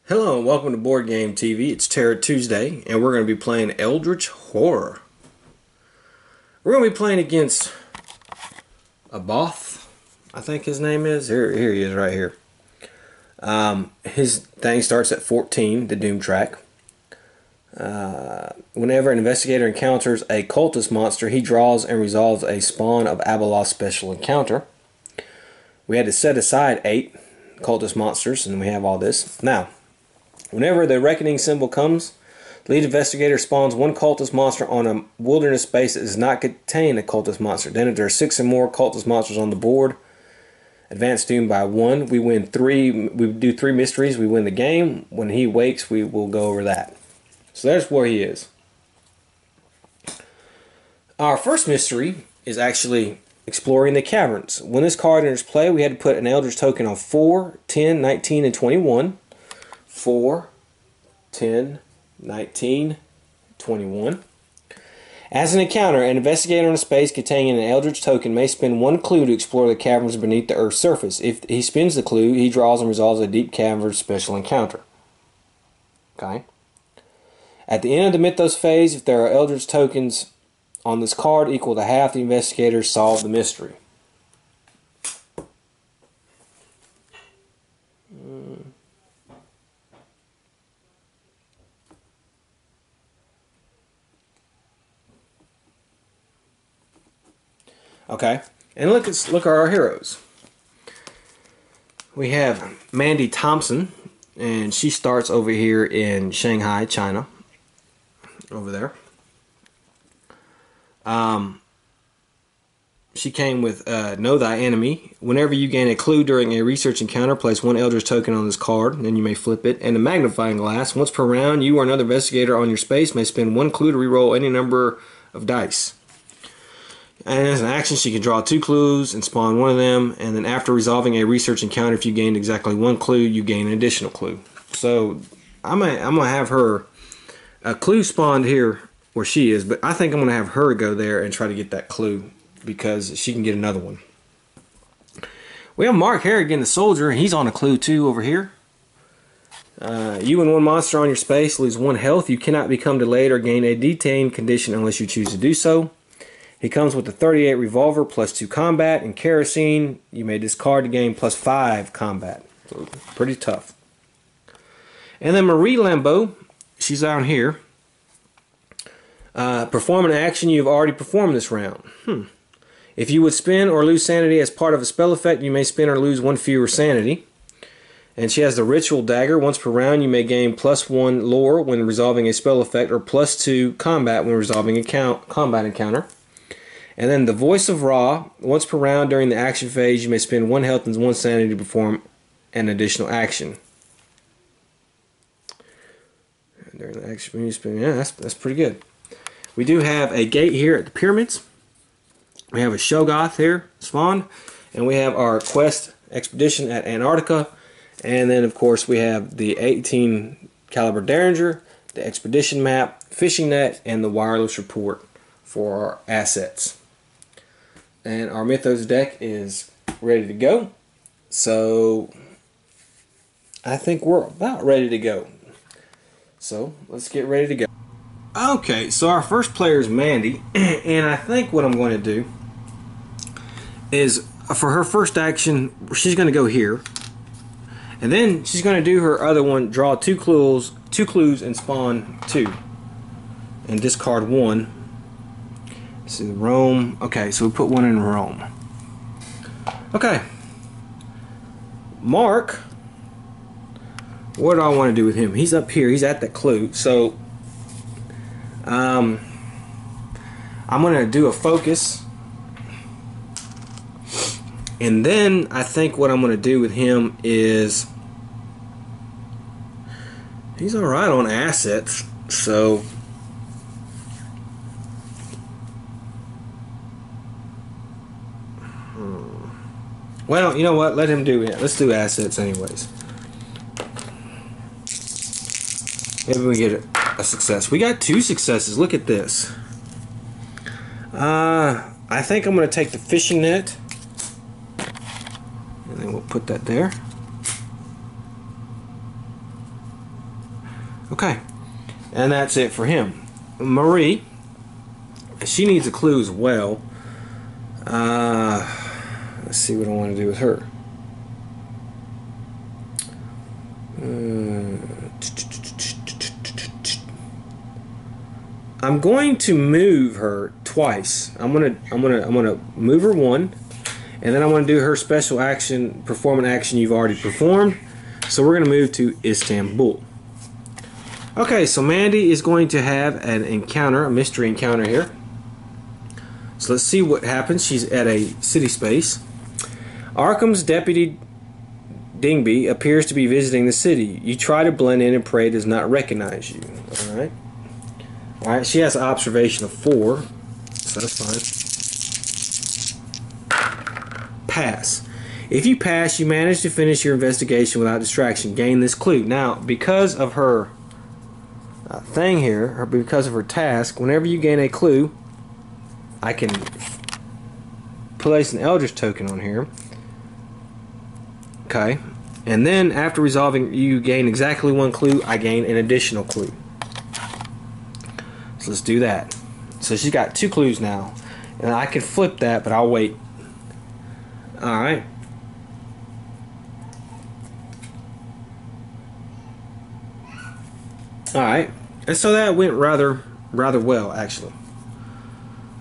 Hello and welcome to Board Game TV. It's Terror Tuesday and we're going to be playing Eldritch Horror. We're going to be playing against Abhoth, I think his name is. Here he is right here. His thing starts at 14, the Doom track. Whenever an investigator encounters a cultist monster, he draws and resolves a spawn of abhoth special encounter. We had to set aside 8 cultist monsters and we have all this. Now, whenever the reckoning symbol comes, the lead investigator spawns 1 cultist monster on a wilderness space that does not contain a cultist monster. Then if there are 6 or more cultist monsters on the board, advance doom by 1. We win 3. We do 3 mysteries. We win the game. When he wakes, we will go over that. So there's where he is. Our first mystery is actually exploring the caverns. When this card enters play, we had to put an eldritch token on 4, 10, 19, and 21. 4, 10, 19, 21. As an encounter, an investigator in a space containing an eldritch token may spend 1 clue to explore the caverns beneath the Earth's surface. If he spends the clue, he draws and resolves a deep cavern special encounter. Okay. At the end of the Mythos phase, if there are eldritch tokens on this card equal to half, the investigator solve the mystery. Okay, and look at our heroes. We have Mandy Thompson, and she starts over here in Shanghai, China. Over there. She came with Know Thy Enemy. Whenever you gain a clue during a research encounter, place 1 eldritch token on this card, and then you may flip it. And a magnifying glass. Once per round, you or another investigator on your space may spend 1 clue to reroll any number of dice. And as an action, she can draw 2 clues and spawn 1 of them. And then after resolving a research encounter, if you gained exactly 1 clue, you gain an additional clue. So I'm gonna have her a clue spawned here where she is, but I think I'm gonna have her go there and try to get that clue because she can get another one. We have Mark Harrigan, the soldier, and he's on a clue too over here. You and 1 monster on your space lose 1 health. You cannot become delayed or gain a detained condition unless you choose to do so. He comes with a 38 revolver plus 2 combat and kerosene. You may discard the game plus 5 combat. So pretty tough. And then Marie Lambeau, she's down here. Perform an action you've already performed this round. If you would spend or lose sanity as part of a spell effect, you may spend or lose 1 fewer sanity. And she has the Ritual Dagger. Once per round, you may gain plus 1 lore when resolving a spell effect or plus 2 combat when resolving a combat encounter. And then the Voice of Ra. Once per round during the action phase, you may spend 1 health and 1 sanity to perform an additional action. And during the action, you spend, yeah, that's pretty good. We do have a gate here at the pyramids. We have a Shoggoth here spawned, and we have our quest expedition at Antarctica. And then, of course, we have the 18 caliber Derringer, the expedition map, fishing net, and the wireless report for our assets. And our Mythos deck is ready to go. So I think we're about ready to go. So let's get ready to go. Okay, so our first player is Mandy, and I think what I'm going to do is for her first action, she's going to go here. And then she's going to do her other one, draw 2 clues and spawn 2. And discard 1. Let's see, Rome. Okay, so we put 1 in Rome. Okay. Mark. What do I want to do with him? He's up here. He's at that clue. So, I'm going to do a focus. And then I think what I'm going to do with him is he's alright on assets. So well, you know what? Let him do it. Let's do assets anyways. Maybe we get a success. We got 2 successes. Look at this. I think I'm going to take the fishing net. And then we'll put that there. Okay, and that's it for him. Marie, she needs a clue as well. Let's see what I want to do with her. I'm going to move her twice. I'm gonna move her one, and then I'm gonna do her special action, perform an action you've already performed. So we're gonna move to Istanbul. Okay, so Mandy is going to have an encounter, a mystery encounter here. So let's see what happens. She's at a city space. Arkham's deputy Dingby appears to be visiting the city. You try to blend in and pray it does not recognize you. Alright. Alright, she has an observation of 4, so that's fine. Pass. If you pass, you manage to finish your investigation without distraction. Gain this clue. Now, because of her thing here, or because of her task, whenever you gain a clue, I can place an eldritch token on here. Okay, and then after resolving, you gain exactly 1 clue. I gain an additional clue. So let's do that. So she's got 2 clues now, and I can flip that, but I'll wait. All right. All right, and so that went rather well, actually.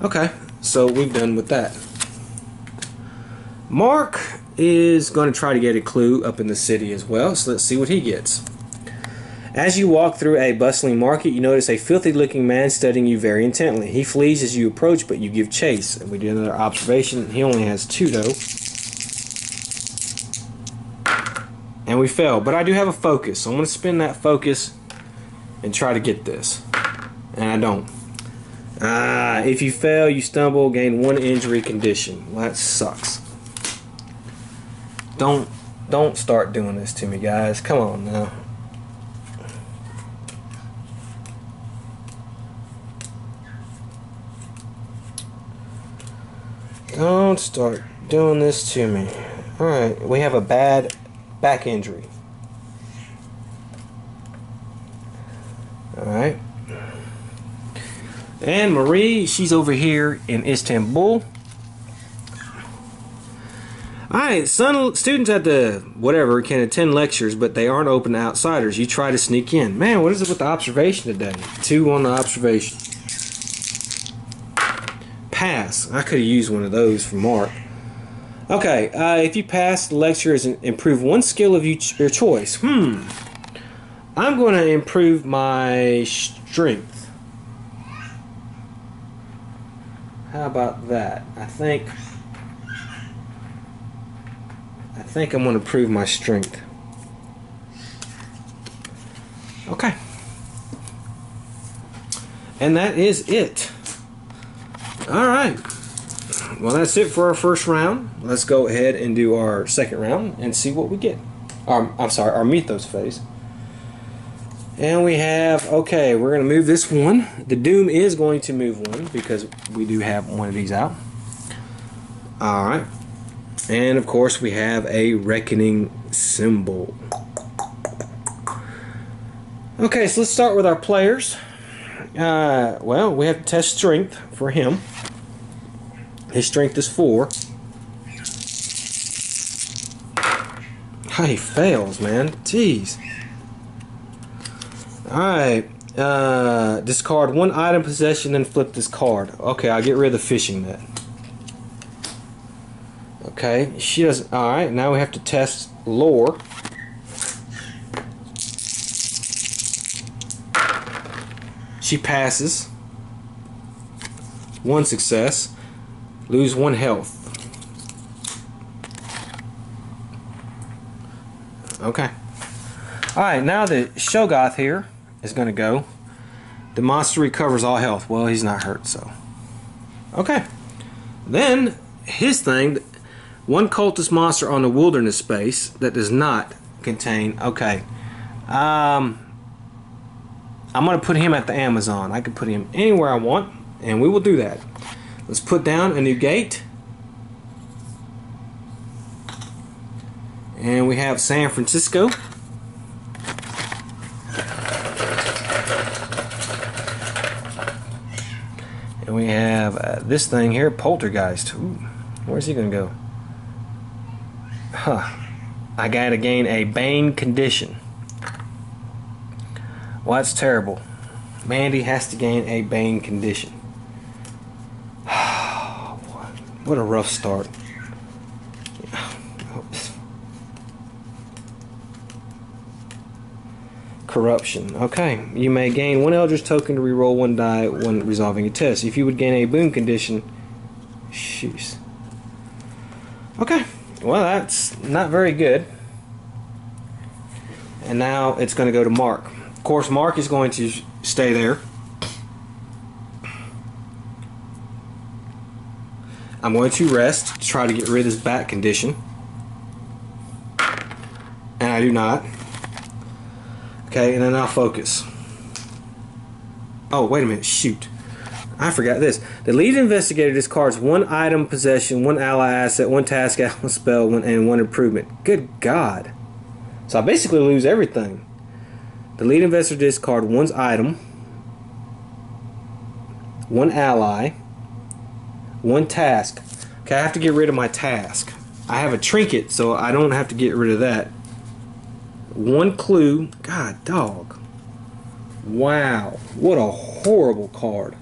Okay, so we've done with that. Mark is going to try to get a clue up in the city as well, so let's see what he gets. As you walk through a bustling market, you notice a filthy-looking man studying you very intently. He flees as you approach, but you give chase. And we do another observation. He only has 2, though. And we fail, but I do have a focus, so I'm going to spin that focus and try to get this. And I don't. If you fail, you stumble, gain 1 injury condition. Well, that sucks. Don't start doing this to me, guys. Come on now. Don't start doing this to me. Alright, we have a bad back injury. Alright. And Marie, she's over here in Istanbul. Alright, students at the whatever can attend lectures, but they aren't open to outsiders. You try to sneak in. Man, what is it with the observation today? 2 on the observation. Pass. I could have used one of those for Mark. Okay, if you pass, the lecture is improve 1 skill of your choice. I'm going to improve my strength. How about that? I think I'm going to improve my strength. Okay. And that is it. Alright. Well, that's it for our first round. Let's go ahead and do our second round and see what we get. I'm sorry, our mythos phase. And we have, okay, we're going to move this one. The Doom is going to move 1 because we do have one of these out. Alright. And of course we have a reckoning symbol. Okay, so let's start with our players. Well, we have to test strength for him. His strength is 4. He fails, man. Jeez. Alright. Discard 1 item possession, then flip this card. Okay, I'll get rid of the fishing net. Okay, she does. Alright, now we have to test lore. She passes. 1 success. Lose 1 health. Okay. Alright, now the Shoggoth here is going to go. The monster recovers all health. Well, he's not hurt, so. Okay. Then, his thing, 1 cultist monster on the wilderness space that does not contain. Okay. I'm going to put him at the Amazon. I can put him anywhere I want, and we will do that. Let's put down a new gate. And we have San Francisco. And we have this thing here, Poltergeist. Ooh, where's he gonna go? Huh. I gotta gain a Bane condition. Well, that's terrible. Mandy has to gain a Bane condition. What a rough start. Corruption. Okay. You may gain one Eldritch token to reroll one die when resolving a test. If you would gain a boon condition. Jeez. Okay. Well, that's not very good. And now it's going to go to Mark. Of course, Mark is going to stay there. I'm going to rest to try to get rid of this bat condition. And I do not. Okay, and then I'll focus. Oh, wait a minute. Shoot. I forgot this. The lead investigator discards one item possession, one ally asset, one task, one spell, and one improvement. Good God. So I basically lose everything. The lead investigator discards one's item, one ally, one task. Okay, I have to get rid of my task. I have a trinket, so I don't have to get rid of that. One clue. God, dog. Wow. What a horrible card.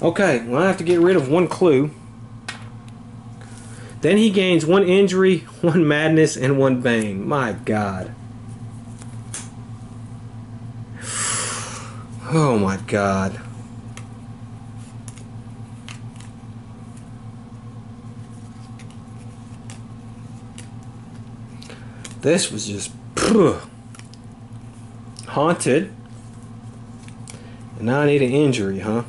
Okay, well, I have to get rid of one clue. Then he gains one injury, one madness, and one bane. My God. Oh my God. This was just haunted. And now I need an injury, huh?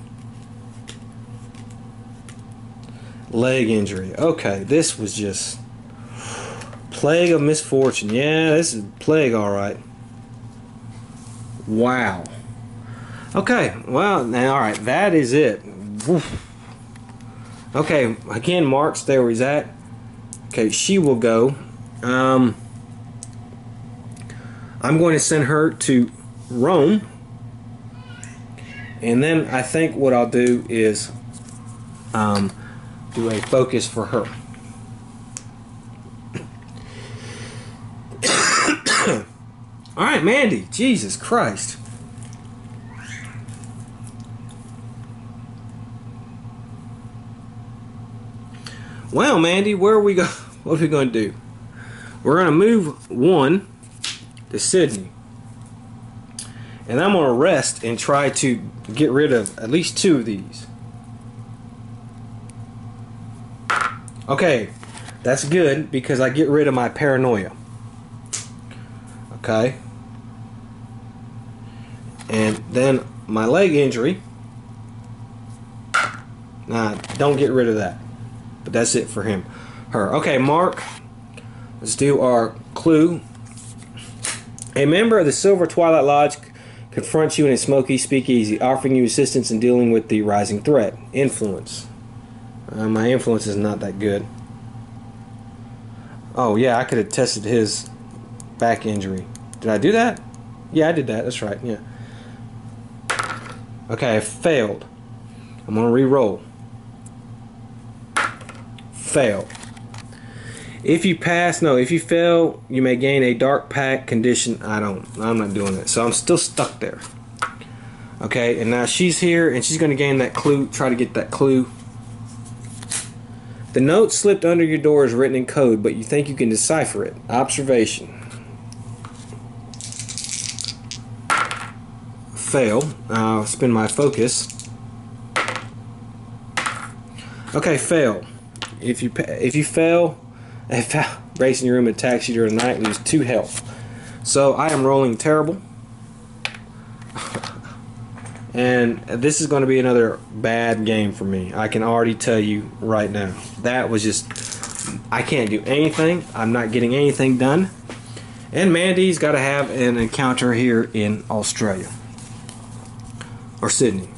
Leg injury. Okay, this was just plague of misfortune. Yeah, this is plague, alright. Wow. Okay, well, now, alright, that is it. Woof. Okay, again, Mark, stay where he's at. Okay, she will go. I'm going to send her to Rome. And then I think what I'll do is do a focus for her. Alright, Mandy. Jesus Christ. Well, Mandy, where are we go? What are we going to do? We're going to move one to Sydney. And I'm going to rest and try to get rid of at least two of these. Okay, that's good because I get rid of my paranoia. Okay. And then my leg injury. Nah, don't get rid of that. But that's it for him. Her. Okay, Mark. Let's do our clue. A member of the Silver Twilight Lodge confronts you in a smoky speakeasy, offering you assistance in dealing with the rising threat. Influence. My influence is not that good. Oh, yeah, I could have tested his back injury. Did I do that? Yeah, I did that. That's right, yeah. Okay, I failed. I'm going to re-roll. Fail. If you pass, no, if you fail, you may gain a dark pact condition. I'm not doing it. So I'm still stuck there. Okay, and now she's here, and she's going to gain that clue, try to get that clue. The note slipped under your door is written in code, but you think you can decipher it. Observation. Fail. I'll spin my focus. Okay, fail. If you fail, a foul breaks in your room, attacks you during the night, lose 2 health. So I am rolling terrible. And this is going to be another bad game for me. I can already tell you right now. That was just... I can't do anything. I'm not getting anything done. And Mandy's got to have an encounter here in Australia. Or Sydney.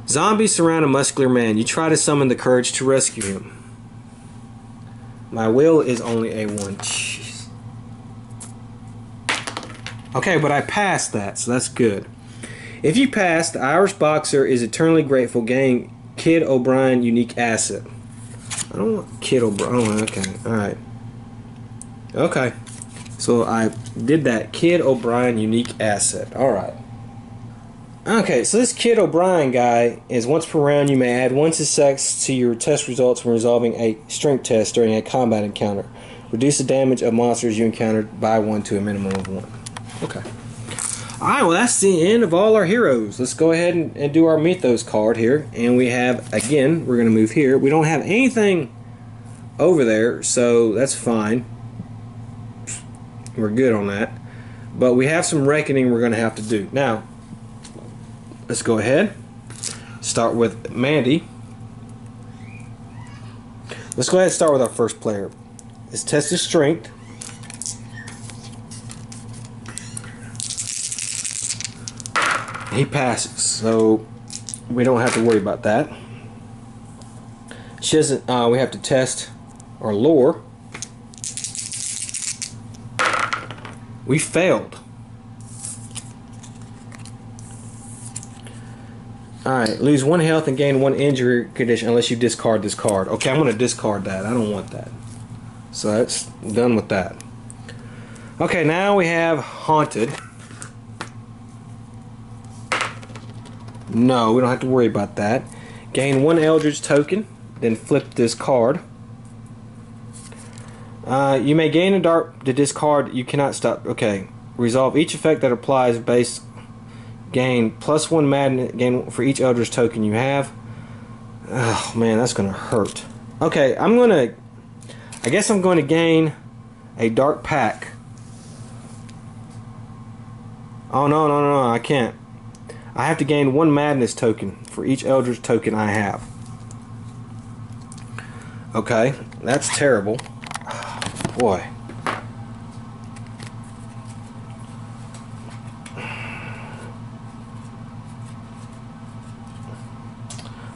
Zombies surround a muscular man. You try to summon the courage to rescue him. My will is only a 1. Jeez. Okay, but I passed that, so that's good. If you pass, the Irish boxer is eternally grateful, gaining Kid O'Brien unique asset. I don't want Kid O'Brien. Oh, okay. Alright. Okay. So I did that. Kid O'Brien unique asset. Alright. Okay, so this Kid O'Brien guy is once per round you may add 1 success to your test results when resolving a strength test during a combat encounter. Reduce the damage of monsters you encountered by 1 to a minimum of 1. Okay. Alright, well that's the end of all our heroes. Let's go ahead and do our Mythos card here. And we have, again, we're going to move here. We don't have anything over there, so that's fine. We're good on that. But we have some reckoning we're going to have to do. Now, let's go ahead. Start with Mandy. Let's go ahead and start with our first player. Let's test his strength. He passes, so we don't have to worry about that. She doesn't. We have to test our lore. We failed. Alright, lose 1 health and gain 1 injury condition unless you discard this card. Okay, I'm going to discard that. I don't want that. So that's done with that. Okay, now we have Haunted. No, we don't have to worry about that. Gain 1 eldritch token, then flip this card. You may gain a dark to discard. You cannot stop. Okay, resolve each effect that applies base. Gain +1 madness. Gain for each eldritch token you have. Oh man, that's gonna hurt. Okay, I guess I'm going to gain a dark pack. Oh no, I can't. I have to gain 1 madness token for each eldritch token I have. Okay, that's terrible. Oh, boy.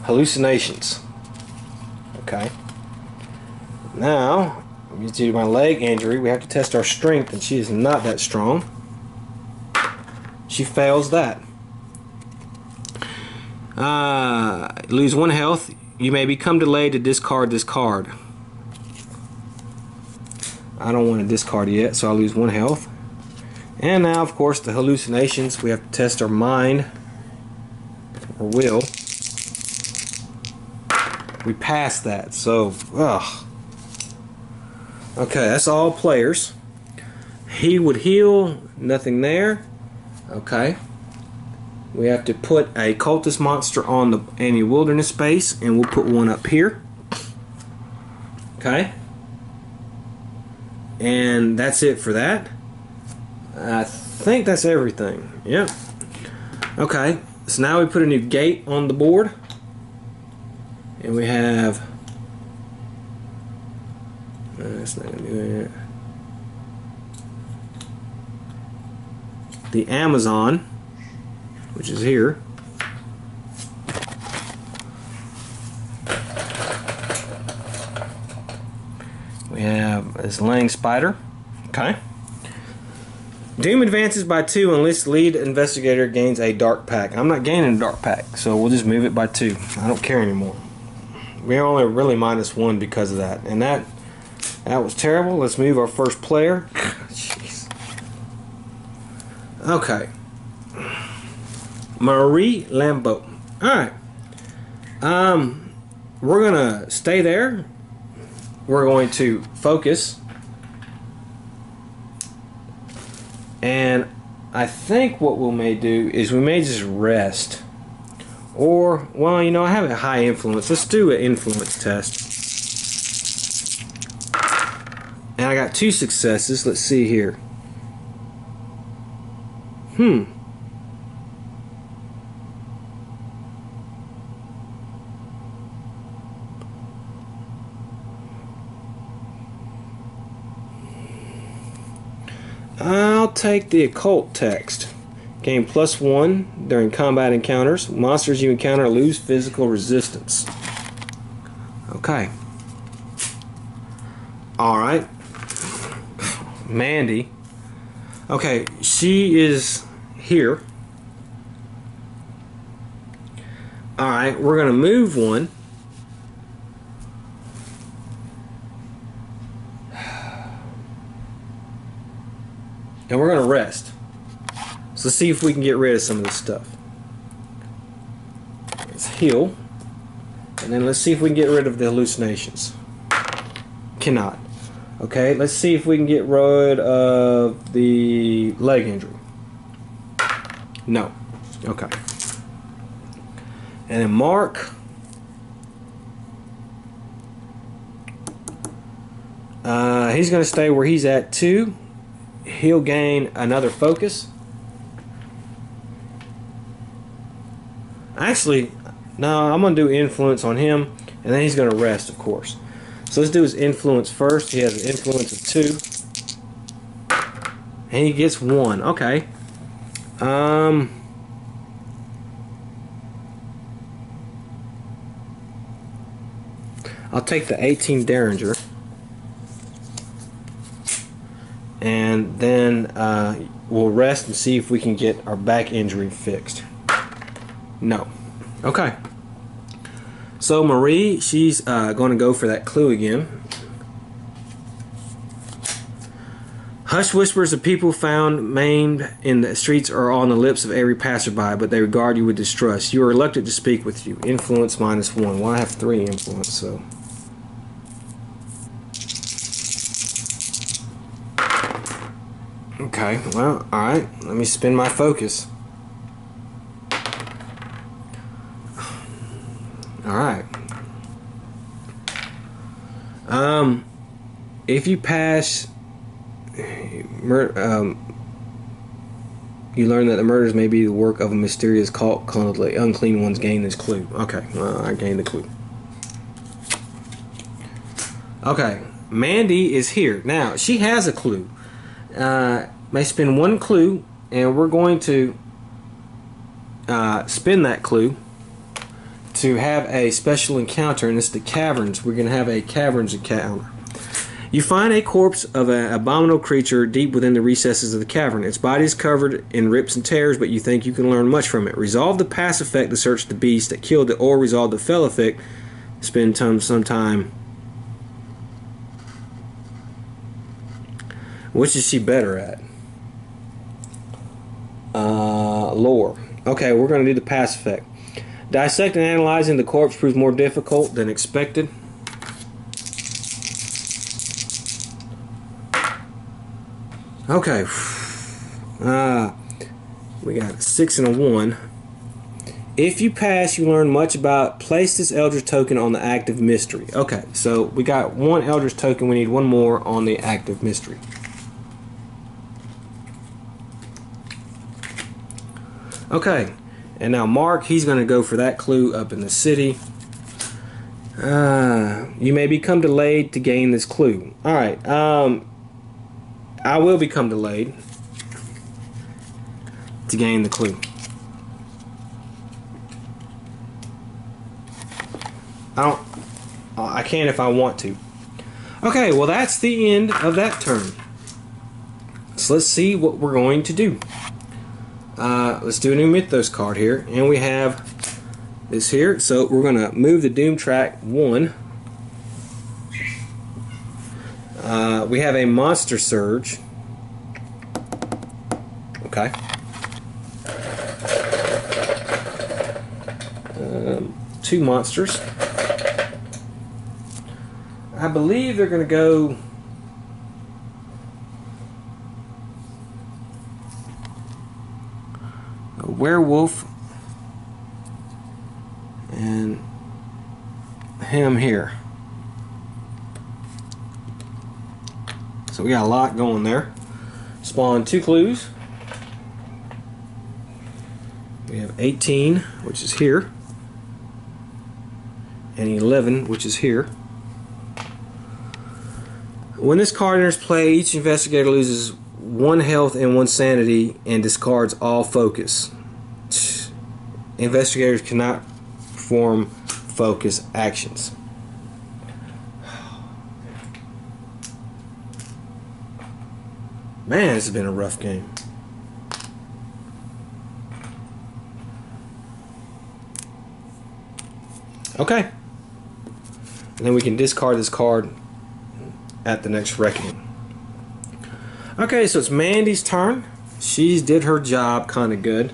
Hallucinations. Okay. Now, due to my leg injury, we have to test our strength, and she is not that strong. She fails that. Lose 1 health. You may become delayed to discard this card. I don't want to discard yet, so I'll lose 1 health. And now, of course, the hallucinations. We have to test our mind or will. We passed that, so ugh. Okay, that's all players. He would heal. Nothing there. Okay. We have to put a cultist monster on the any wilderness space, and we'll put 1 up here. Okay. And that's it for that. I think that's everything. Yep. Okay. So now we put a new gate on the board. And we have... that's not going to do it. The Amazon, which is here. We have this Lang Spider. Okay. Doom advances by 2 unless lead investigator gains a dark pack. I'm not gaining a dark pack, so we'll just move it by 2. I don't care anymore. We're only really -1 because of that. And that was terrible. Let's move our first player. Jeez. Okay. Marie Lambeau. Alright. We're gonna stay there. We're going to focus. And I think what we may do is we may just rest. Or, well, you know, I have a high influence. Let's do an influence test. And I got 2 successes. Let's see here. I'll take the occult text. Gain +1 during combat encounters. Monsters you encounter lose physical resistance. Okay. Alright. Mandy. Okay, she is here. Alright, we're going to move one. And we're going to rest. So let's see if we can get rid of some of this stuff. Let's heal. And then let's see if we can get rid of the hallucinations. Cannot. Okay, let's see if we can get rid of the leg injury. No. Okay. And then Mark. He's going to stay where he's at too. He'll gain another focus. Actually, no, I'm going to do influence on him, and then he's going to rest, of course. So let's do his influence first. He has an influence of 2. And he gets 1. Okay. I'll take the 18 Derringer. And then we'll rest and see if we can get our back injury fixed. No. Okay. So Marie, she's going to go for that clue again. Hush whispers of people found maimed in the streets are on the lips of every passerby, but they regard you with distrust. You are reluctant to speak with you. Influence -1. Well, I have 3 influence, so... Okay, well, alright. Let me spin my focus. Alright. If you pass, you learn that the murders may be the work of a mysterious cult called the Unclean Ones. Gain this clue. Okay, well, I gained the clue. Okay, Mandy is here. Now, she has a clue. May spin 1 clue, and we're going to spin that clue to have a special encounter, and it's the caverns. We're going to have a caverns encounter. You find a corpse of an abominable creature deep within the recesses of the cavern. Its body is covered in rips and tears, but you think you can learn much from it. Resolve the pass effect to search the beast that killed it, or resolve the fell effect. Spend some time. Which is she better at? Lore. Okay, we're going to do the pass effect. Dissecting and analyzing the corpse proves more difficult than expected. Okay. We got a 6 and a 1. If you pass, you learn much about. Place this eldritch token on the active mystery. Okay, so we got 1 eldritch token. We need 1 more on the active mystery. Okay, and now Mark, he's going to go for that clue up in the city. You may become delayed to gain this clue. Alright, I will become delayed to gain the clue. I can if I want to. Okay, well that's the end of that turn. So let's see what we're going to do. Let's do a new Mythos card here, and we have this here. So we're going to move the Doom track 1. We have a Monster Surge. Okay. 2 monsters. I believe they're going to go... a werewolf and him here. So we got a lot going there. Spawn 2 clues. We have 18, which is here, and 11, which is here. When this card enters play, each investigator loses 1 health and 1 sanity and discards all focus. Investigators cannot perform focus actions. Man, this has been a rough game. Okay. And then we can discard this card at the next reckoning. Okay, so it's Mandy's turn. She did her job kind of good.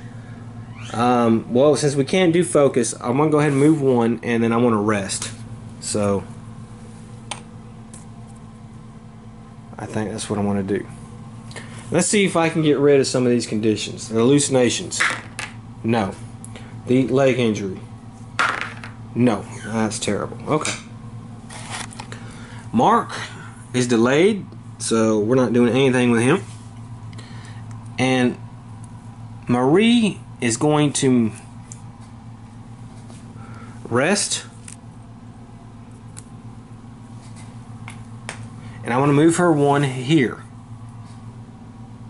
Well, since we can't do focus, I'm going to go ahead and move one, and then I want to rest. So, I think that's what I want to do. Let's see if I can get rid of some of these conditions. The hallucinations. No. The leg injury. No. That's terrible. Okay. Mark is delayed, so we're not doing anything with him. And Marie is going to rest. And I want to move her one here.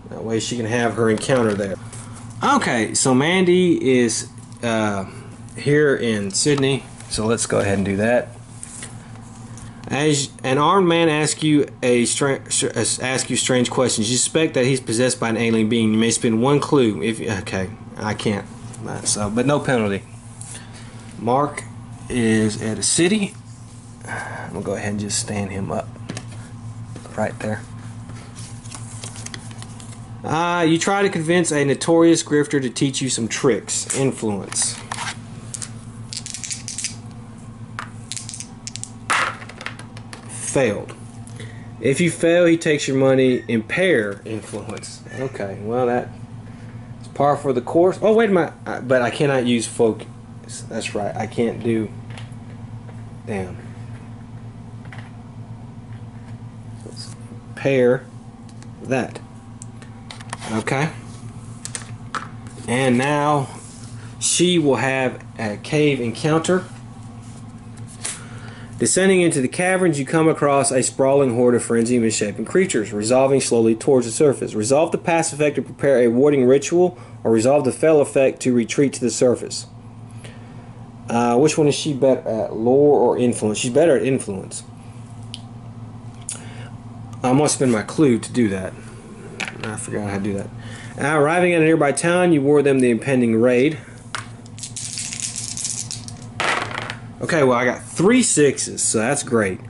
That way she can have her encounter there. Okay, so Mandy is here in Sydney, so let's go ahead and do that. As an armed man asks you strange questions, you suspect that he's possessed by an alien being. You may spend one clue. Okay, I can't. So, but no penalty. Mark is at a city. I'm gonna go ahead and just stand him up right there. You try to convince a notorious grifter to teach you some tricks. Influence. Failed. If you fail, he takes your money. Impair. Influence. Okay, well that's par for the course. Oh wait a minute, but I cannot use focus. That's right, I can't do. Damn. Let's pair that. Okay. And now she will have a cave encounter. Descending into the caverns, you come across a sprawling horde of frenzy and misshapen creatures, resolving slowly towards the surface. Resolve the pass effect to prepare a warding ritual, or resolve the fail effect to retreat to the surface. Which one is she better at, lore or influence? She's better at influence. I'm going to spend my clue to do that. I forgot how to do that. Arriving at a nearby town, you warn them the impending raid. Okay, well I got 3 6s, so that's great.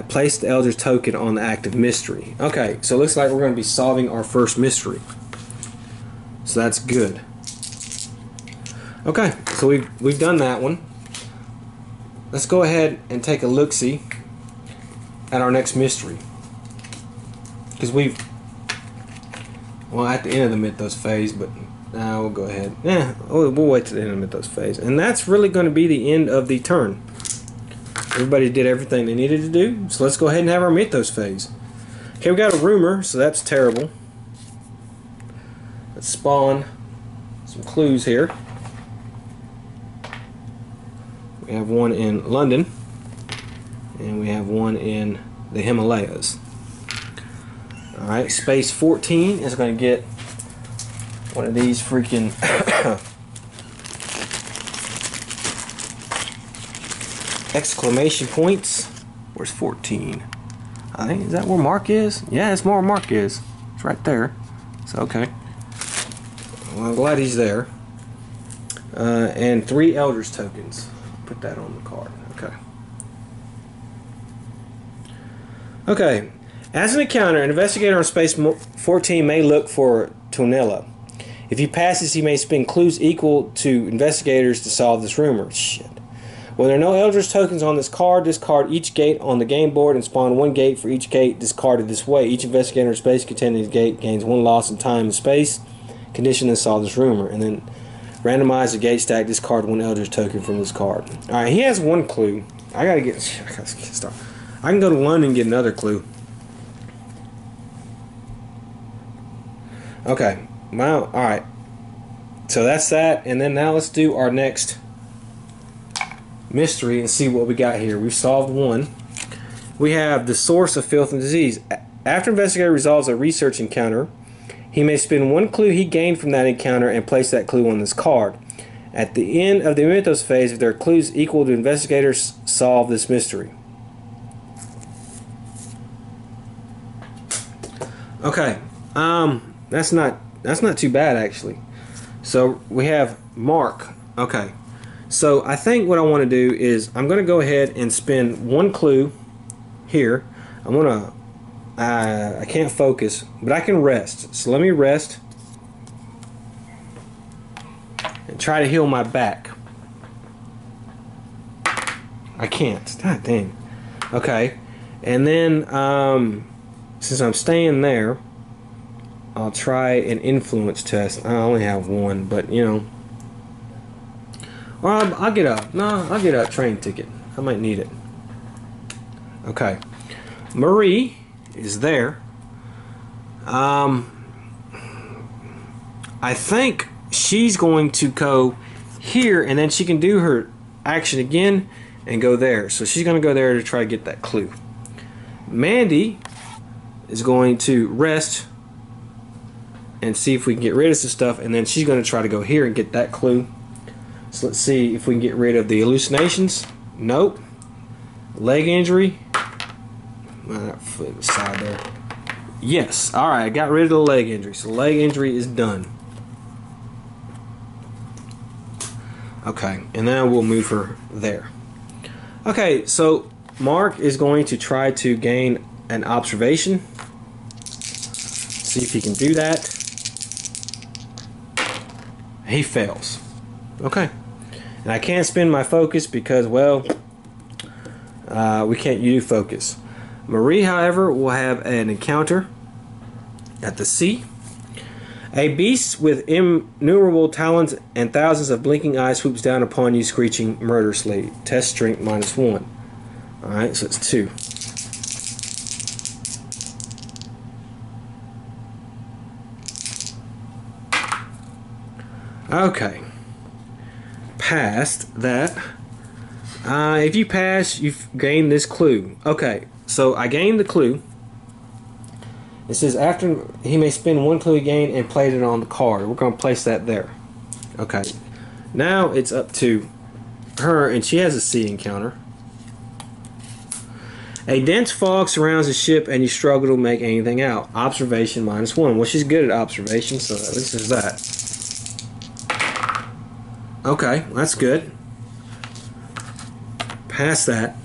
Place the Eldritch token on the active mystery. Okay, so it looks like we're going to be solving our first mystery. So that's good. Okay, so we've done that one. Let's go ahead and take a look-see at our next mystery. Because well, at the end of the Mythos phase, but we'll go ahead. Yeah, we'll wait to the end of the Mythos phase. And that's really going to be the end of the turn. Everybody did everything they needed to do, so let's go ahead and have our Mythos phase. Okay, we got a rumor, so that's terrible. Let's spawn some clues here. We have one in London, and we have one in the Himalayas. Alright, space 14 is going to get one of these freaking exclamation points. Where's 14? I think, is that where Mark is? Yeah, it's where Mark is. It's right there. So, okay. Well, I'm glad he's there. And 3 Eldritch tokens. Put that on the card. Okay. Okay. As an encounter, an investigator on space 14 may look for Tonella. If he passes, he may spend clues equal to investigators to solve this rumor. Shit. When there are no Eldritch tokens on this card, discard each gate on the game board and spawn 1 gate for each gate discarded this way. Each investigator in space containing this gate gains 1 loss in time and space. Condition to solve this rumor. And then randomize the gate stack, discard 1 Eldritch token from this card. Alright, he has 1 clue. I gotta get started. I can go to London and get another clue. Okay. Wow. Alright. So that's that. And then now let's do our next mystery and see what we got here. We've solved 1. We have the source of filth and disease. After investigator resolves a research encounter, he may spend 1 clue he gained from that encounter and place that clue on this card. At the end of the Mythos phase, if there are clues equal to investigators, solve this mystery. Okay. That's not too bad actually. So we have Mark. Okay. So I think what I want to do is I'm going to go ahead and spin one clue here. I'm going to I can't focus, but I can rest. So let me rest and try to heal my back. I can't. God dang. Okay. And then since I'm staying there, I'll try an influence test. I only have one, but you know. Or I'll get a I'll get a train ticket. I might need it. Okay. Marie is there. I think she's going to go here, and then she can do her action again and go there. So she's going to go there to try to get that clue. Mandy is going to rest and see if we can get rid of some stuff, and then she's going to try to go here and get that clue. So let's see if we can get rid of the hallucinations. Nope. Leg injury. Flip the side there. Yes. Alright, I got rid of the leg injury. So leg injury is done. Okay, and then we'll move her there. Okay, so Mark is going to try to gain an observation. See if he can do that. He fails. Okay. And I can't spin my focus because, well, we can't use focus. Marie, however, will have an encounter at the sea. A beast with innumerable talons and thousands of blinking eyes swoops down upon you, screeching murderously. Test strength -1. Alright, so it's 2. Okay. Passed that. If you pass, you've gained this clue. Okay, so I gained the clue. It says after he may spend one clue he gained and played it on the card. We're going to place that there. Okay. Now it's up to her, and she has a sea encounter. A dense fog surrounds the ship, and you struggle to make anything out. Observation -1. Well, she's good at observation, so at least there's that. Okay, that's good. Past that.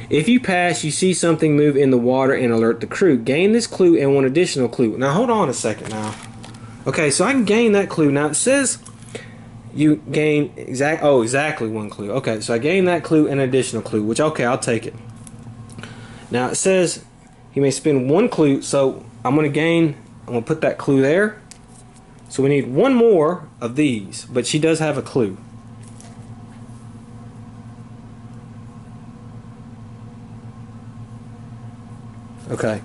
If you pass, you see something move in the water and alert the crew. Gain this clue and one additional clue. Now, hold on a second now. Okay, so I can gain that clue. Now, it says you gain exactly one clue. Okay, so I gain that clue and an additional clue, which, okay, I'll take it. Now, it says he may spend one clue, so I'm going to put that clue there. So we need one more of these, but she does have a clue. Okay,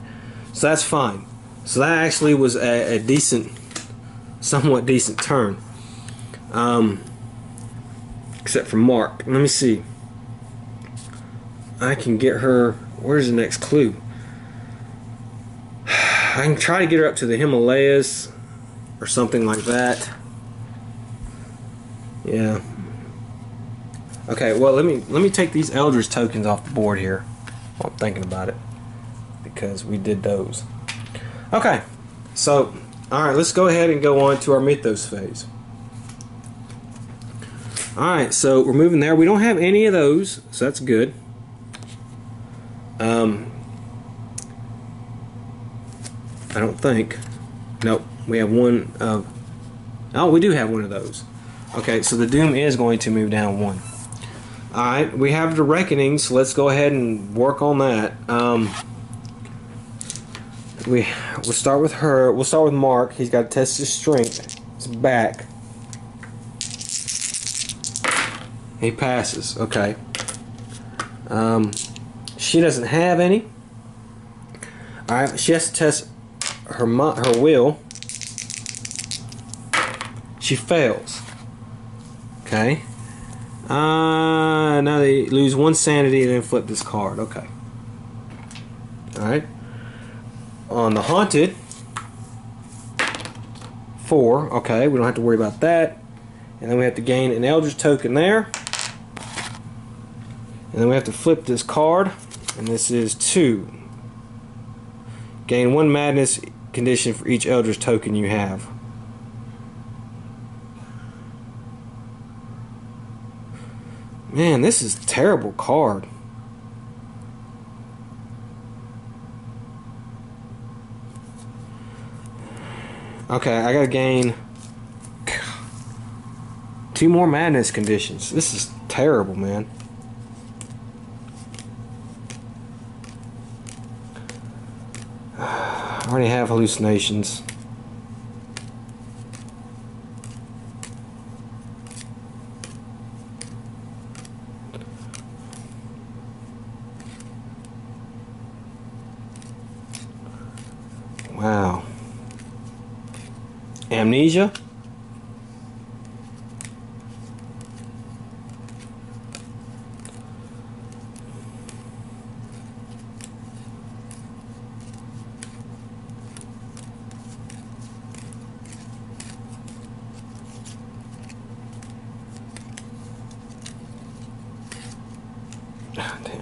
so that's fine. So that actually was a decent, somewhat decent turn. Except for Mark. Let me see. I can get her. Where's the next clue? I can try to get her up to the Himalayas or something like that. Yeah. Okay, well let me take these eldritch tokens off the board here while I'm thinking about it, because we did those. Okay, so alright, let's go ahead and go on to our mythos phase. Alright, so we're moving there. We don't have any of those, so that's good. I don't think. Nope, we have one of... Oh, we do have one of those. Okay, so the Doom is going to move down 1. Alright, we have the Reckoning, so let's go ahead and work on that. We'll start with her. We'll start with Mark. He's got to test his strength. His back. He passes. Okay. She doesn't have any. Alright, she has to test her will. She fails. Okay. Now they lose 1 sanity and then flip this card. Okay. Alright. On the Haunted, 4. Okay, we don't have to worry about that. And then we have to gain an Eldritch token there. And then we have to flip this card. And this is 2. Gain 1 Madness condition for each Eldritch token you have. Man, this is a terrible card. Okay, I gotta gain 2 more madness conditions. This is terrible, man. I already have hallucinations. Wow. Amnesia? Damn.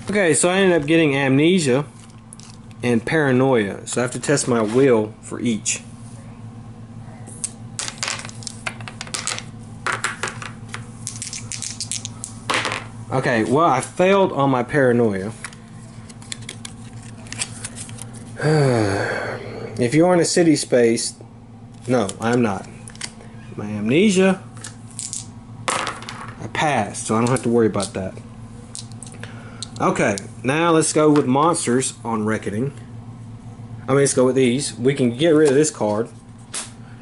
Okay, so I ended up getting amnesia and paranoia. So I have to test my will for each. Okay, well, I failed on my paranoia. If you're in a city space, no, I'm not. My amnesia, I passed, so I don't have to worry about that. Okay, now let's go with monsters on reckoning. Let's go with these. We can get rid of this card.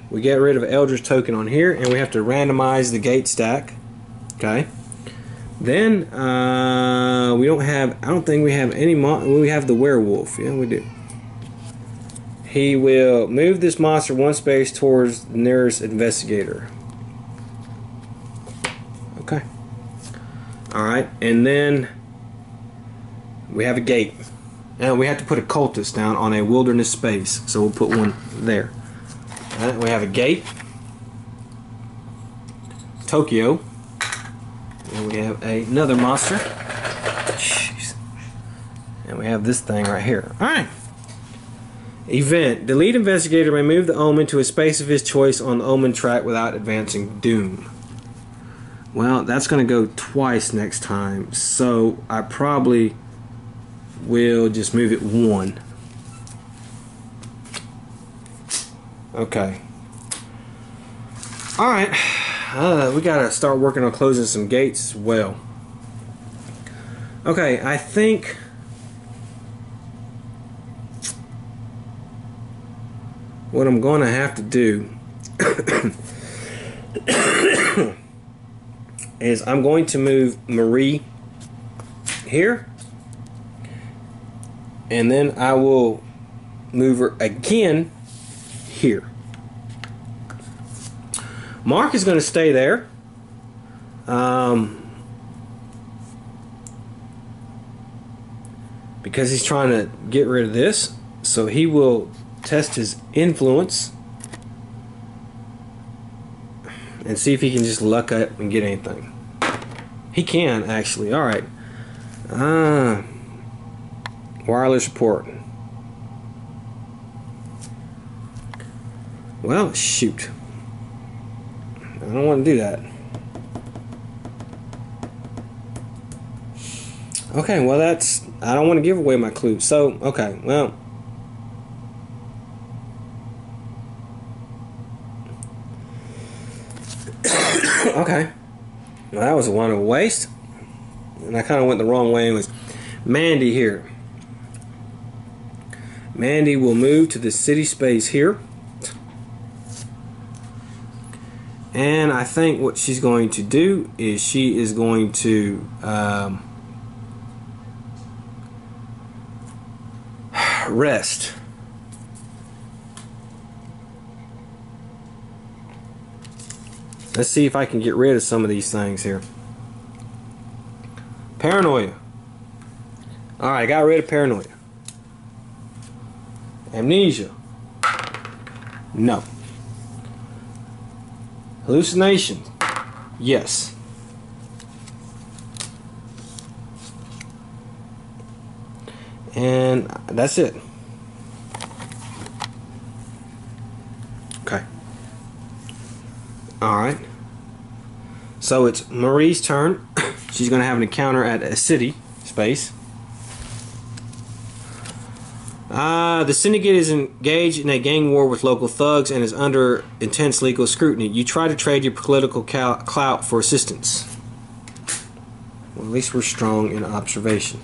We get rid of eldritch token on here, and we have to randomize the gate stack. Okay. Then we don't have. I don't think we have any. We have the werewolf. Yeah, we do. He will move this monster 1 space towards the nearest investigator. Okay. All right, and then we have a gate, and we have to put a cultist down on a wilderness space. So we'll put one there. All right, we have a gate. Tokyo. And we have another monster. Jeez. And we have this thing right here. Alright. Event. The lead investigator may move the omen to a space of his choice on the omen track without advancing doom. Well, that's going to go twice next time. So I probably will just move it 1. Okay. Alright. We gotta start working on closing some gates as well. Okay, I think what I'm gonna have to do is I'm going to move Marie here, and then I will move her again here. Mark is going to stay there. Because he's trying to get rid of this. So he will test his influence and see if he can just luck up and get anything. He can, actually. Alright. Wireless report. Well, shoot. I don't want to do that. Okay, well I don't want to give away my clue. So, okay, well. Okay. Well, that was one of a waste. And I kind of went the wrong way. It was Mandy here. Mandy will move to the city space here. And I think what she's going to do is she is going to rest. Let's see if I can get rid of some of these things here. Paranoia. Alright, got rid of paranoia. Amnesia. No. Hallucination. Yes. And that's it. Okay. Alright. So it's Marie's turn. She's going to have an encounter at a city space. The syndicate is engaged in a gang war with local thugs and is under intense legal scrutiny. You try to trade your political clout for assistance. Well, at least we're strong in observation.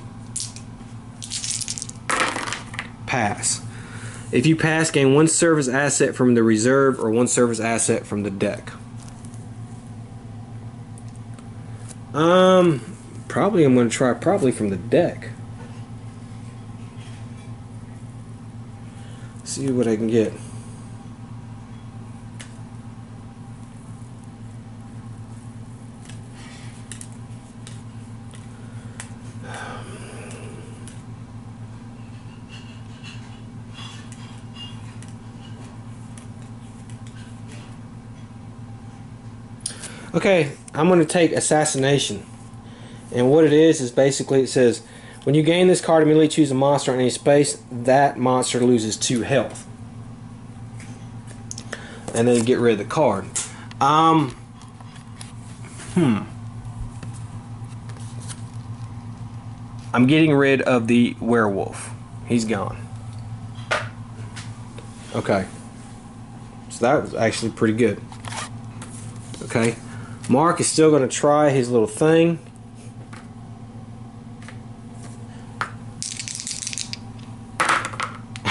Pass. If you pass, gain 1 service asset from the reserve or 1 service asset from the deck. Probably I'm going to try from the deck. See what I can get. Okay, I'm going to take Assassination. And what it is basically it says, when you gain this card, immediately choose a monster in any space. That monster loses 2 health. And then get rid of the card. I'm getting rid of the werewolf. He's gone. Okay. So that was actually pretty good. Okay. Mark is still going to try his little thing.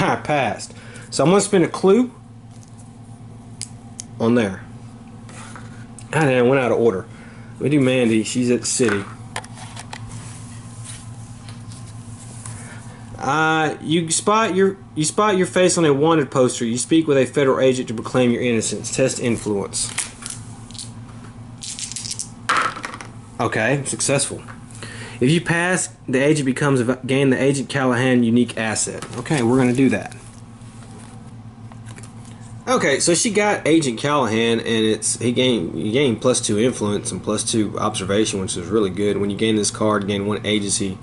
I passed. So I'm going to spin a clue on there. And I went out of order. We do Mandy. She's at the city. You spot your face on a wanted poster. You speak with a federal agent to proclaim your innocence. Test influence. Okay, successful. If you pass, the agent becomes gain the Agent Callahan unique asset. Okay, we're gonna do that. Okay, so she got Agent Callahan, and you gain +2 influence and +2 observation, which is really good. When you gain this card, you gain 1 agency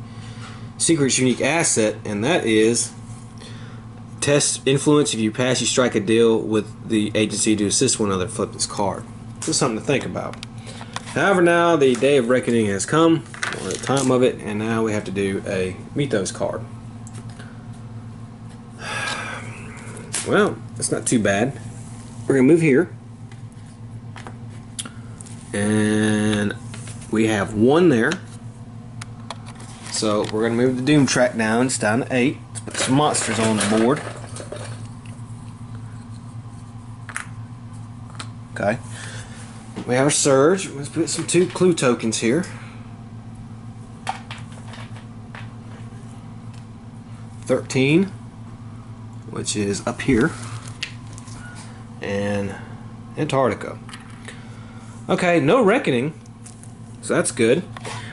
secret's unique asset, and that is test influence. If you pass, you strike a deal with the agency to assist one another. Flip this card. Just something to think about. However, now the day of reckoning has come, or the time of it, and now we have to do a Mythos card. Well, that's not too bad. We're going to move here. And we have 1 there. So we're going to move the Doom track down. It's down to 8. Let's put some monsters on the board. Okay. We have a Surge. Let's put some 2 clue tokens here. 13, which is up here, and Antarctica. Okay, no reckoning, so that's good.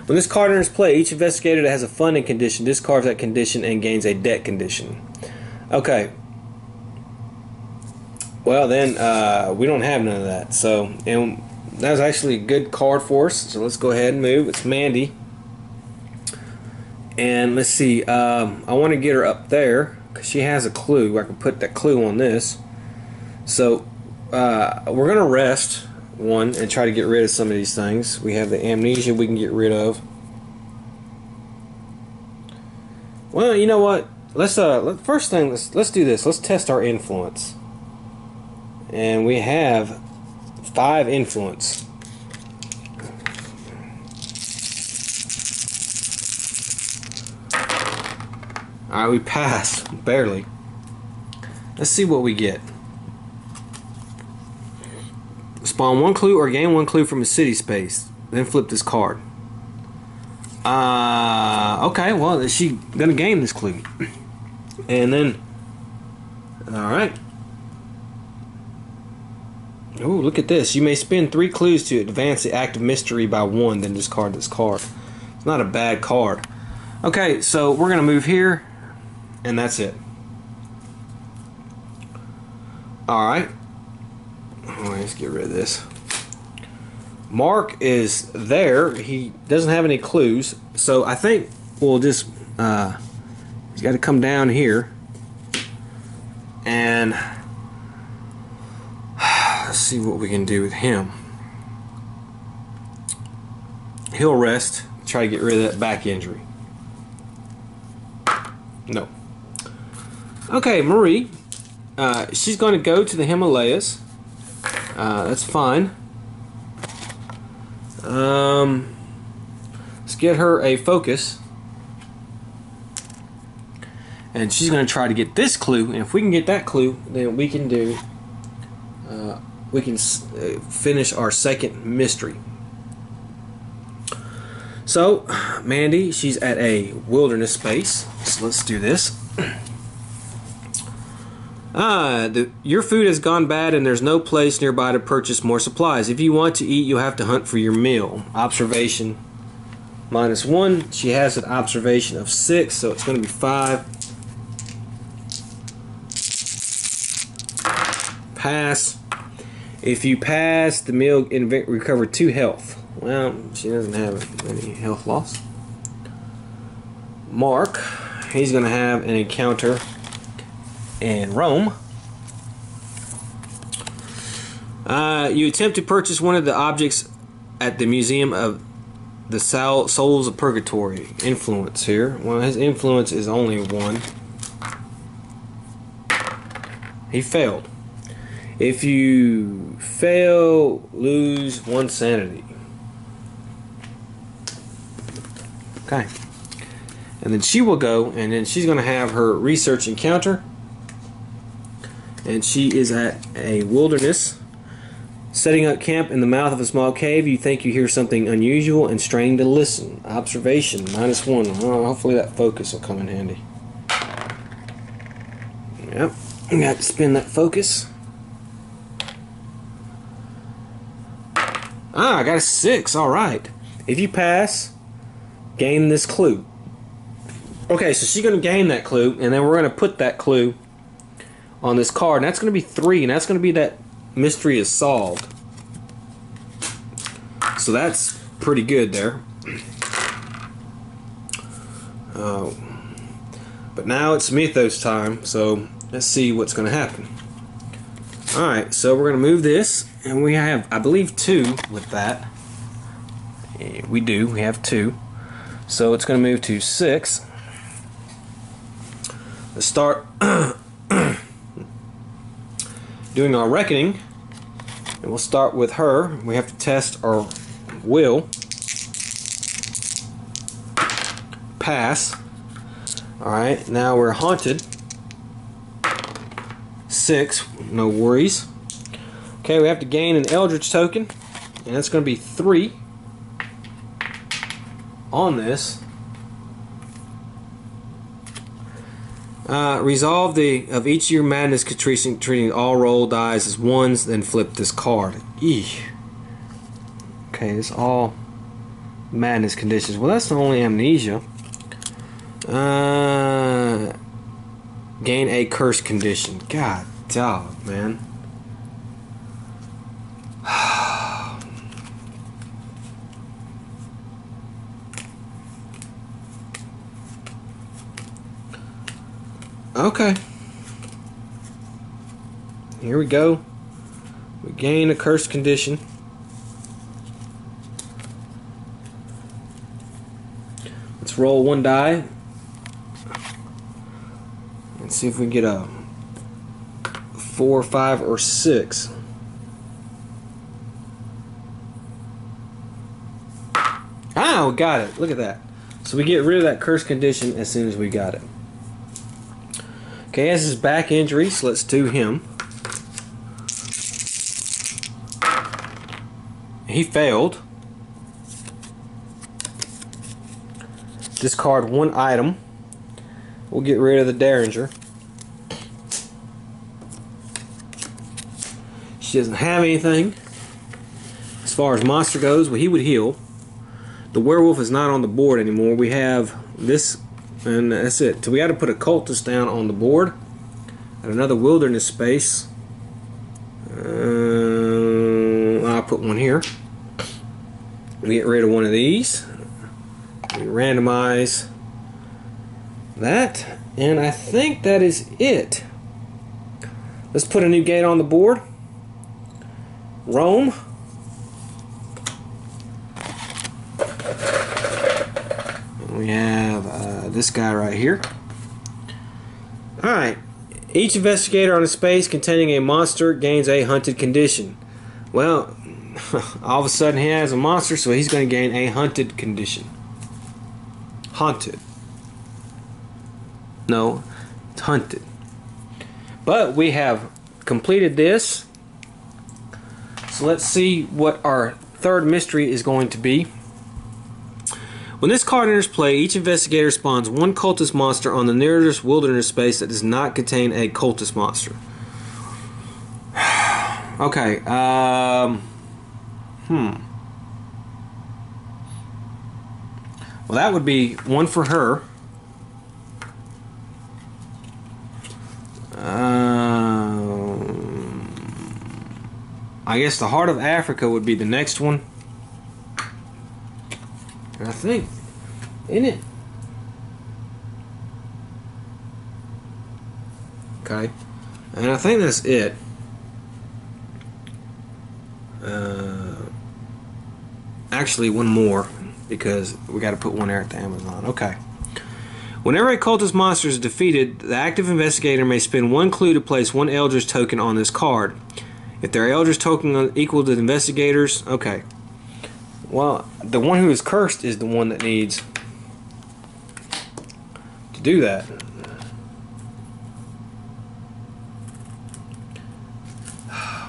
When this card enters play, each investigator that has a funding condition discards that condition and gains a debt condition. Okay. Well then, we don't have none of that. So, and that was actually a good card for us. So let's go ahead and move. It's Mandy. And let's see, I want to get her up there because she has a clue. I can put that clue on this. So we're going to rest 1 and try to get rid of some of these things. We have the amnesia we can get rid of. Well, you know what? Let's first thing, let's do this. Let's test our influence. And we have 5 influence. Alright, we passed. Barely. Let's see what we get. Spawn 1 clue or gain 1 clue from a city space. Then flip this card. Okay, well, is she going to gain this clue? And then... Alright. Oh, look at this. You may spend 3 clues to advance the active mystery by 1, then discard this card. It's not a bad card. Okay, so we're going to move here. And that's it. Alright. Let's get rid of this. Mark is there. He doesn't have any clues. So I think we'll just... he's got to come down here. And... let's see what we can do with him. he'll rest, try to get rid of that back injury. No. Okay, Marie. She's going to go to the Himalayas. That's fine. Let's get her a focus. And she's going to try to get this clue. And if we can get that clue, then we can do... we can finish our second mystery. So, Mandy, she's at a wilderness space. So let's do this. Your food has gone bad and there's no place nearby to purchase more supplies. If you want to eat, you'll have to hunt for your meal. Observation -1. She has an observation of 6, so it's going to be 5. Pass. If you pass, the meal recover 2 health. Well, she doesn't have any health loss. Mark, he's going to have an encounter in Rome. You attempt to purchase one of the objects at the Museum of the Souls of Purgatory. Influence here. Well, his influence is only 1. He failed. If you fail, lose 1 sanity. Okay. And then she will go, and then she's going to have her research encounter. And she is at a wilderness. Setting up camp in the mouth of a small cave, you think you hear something unusual and strain to listen. Observation, -1. Oh, hopefully that focus will come in handy. Yep, we got to spin that focus. I got a 6, alright. If you pass, gain this clue. Okay, so she's going to gain that clue, and then we're going to put that clue on this card, and that's going to be 3, and that's going to be that mystery is solved. So that's pretty good there. But now it's Mythos time, so let's see what's going to happen. Alright, so we're going to move this, and we have, I believe, 2 with that. Yeah, we do, we have 2. So it's going to move to 6. Let's start doing our reckoning, and we'll start with her. We have to test our will. Pass. Alright, now we're haunted. 6, no worries. Okay, we have to gain an eldritch token, and that's going to be 3 on this. Resolve of each of your madness, treating all roll dice as 1s, then flip this card. Eesh. Okay, it's all madness conditions. Well, that's the only amnesia. Gain a curse condition. God dog, man. Okay. Here we go. We gain a cursed condition. Let's roll 1 die. Let's see if we can get a 4, 5, or 6. Ah, we got it. Look at that. So we get rid of that cursed condition as soon as we got it. Okay, as his back injury, so let's do him. He failed. Discard 1 item. We'll get rid of the Derringer. She doesn't have anything. As far as monster goes, well, he would heal. The werewolf is not on the board anymore. We have this, and that's it. So we got to put a cultist down on the board at another wilderness space. I'll put one here. We get rid of one of these. We randomize that, and I think that is it. Let's put a new gate on the board. Rome. this guy right here. Alright. Each investigator on a space containing a monster gains a hunted condition. Well, all of a sudden he has a monster, so he's going to gain a hunted condition. Haunted. No, it's hunted. But we have completed this. So let's see what our third mystery is going to be. When this card enters play, each investigator spawns one cultist monster on the nearest wilderness space that does not contain a cultist monster. Okay, Well, that would be one for her. I guess the Heart of Africa would be the next one. And I think, isn't it? Okay. And I think that's it. Actually, one more, because we got to put one there at the Amazon. Okay. Whenever a cultist monster is defeated, the active investigator may spend one clue to place one eldritch token on this card. If their eldritch token equal to the investigators, okay. Well, the one who is cursed is the one that needs to do that.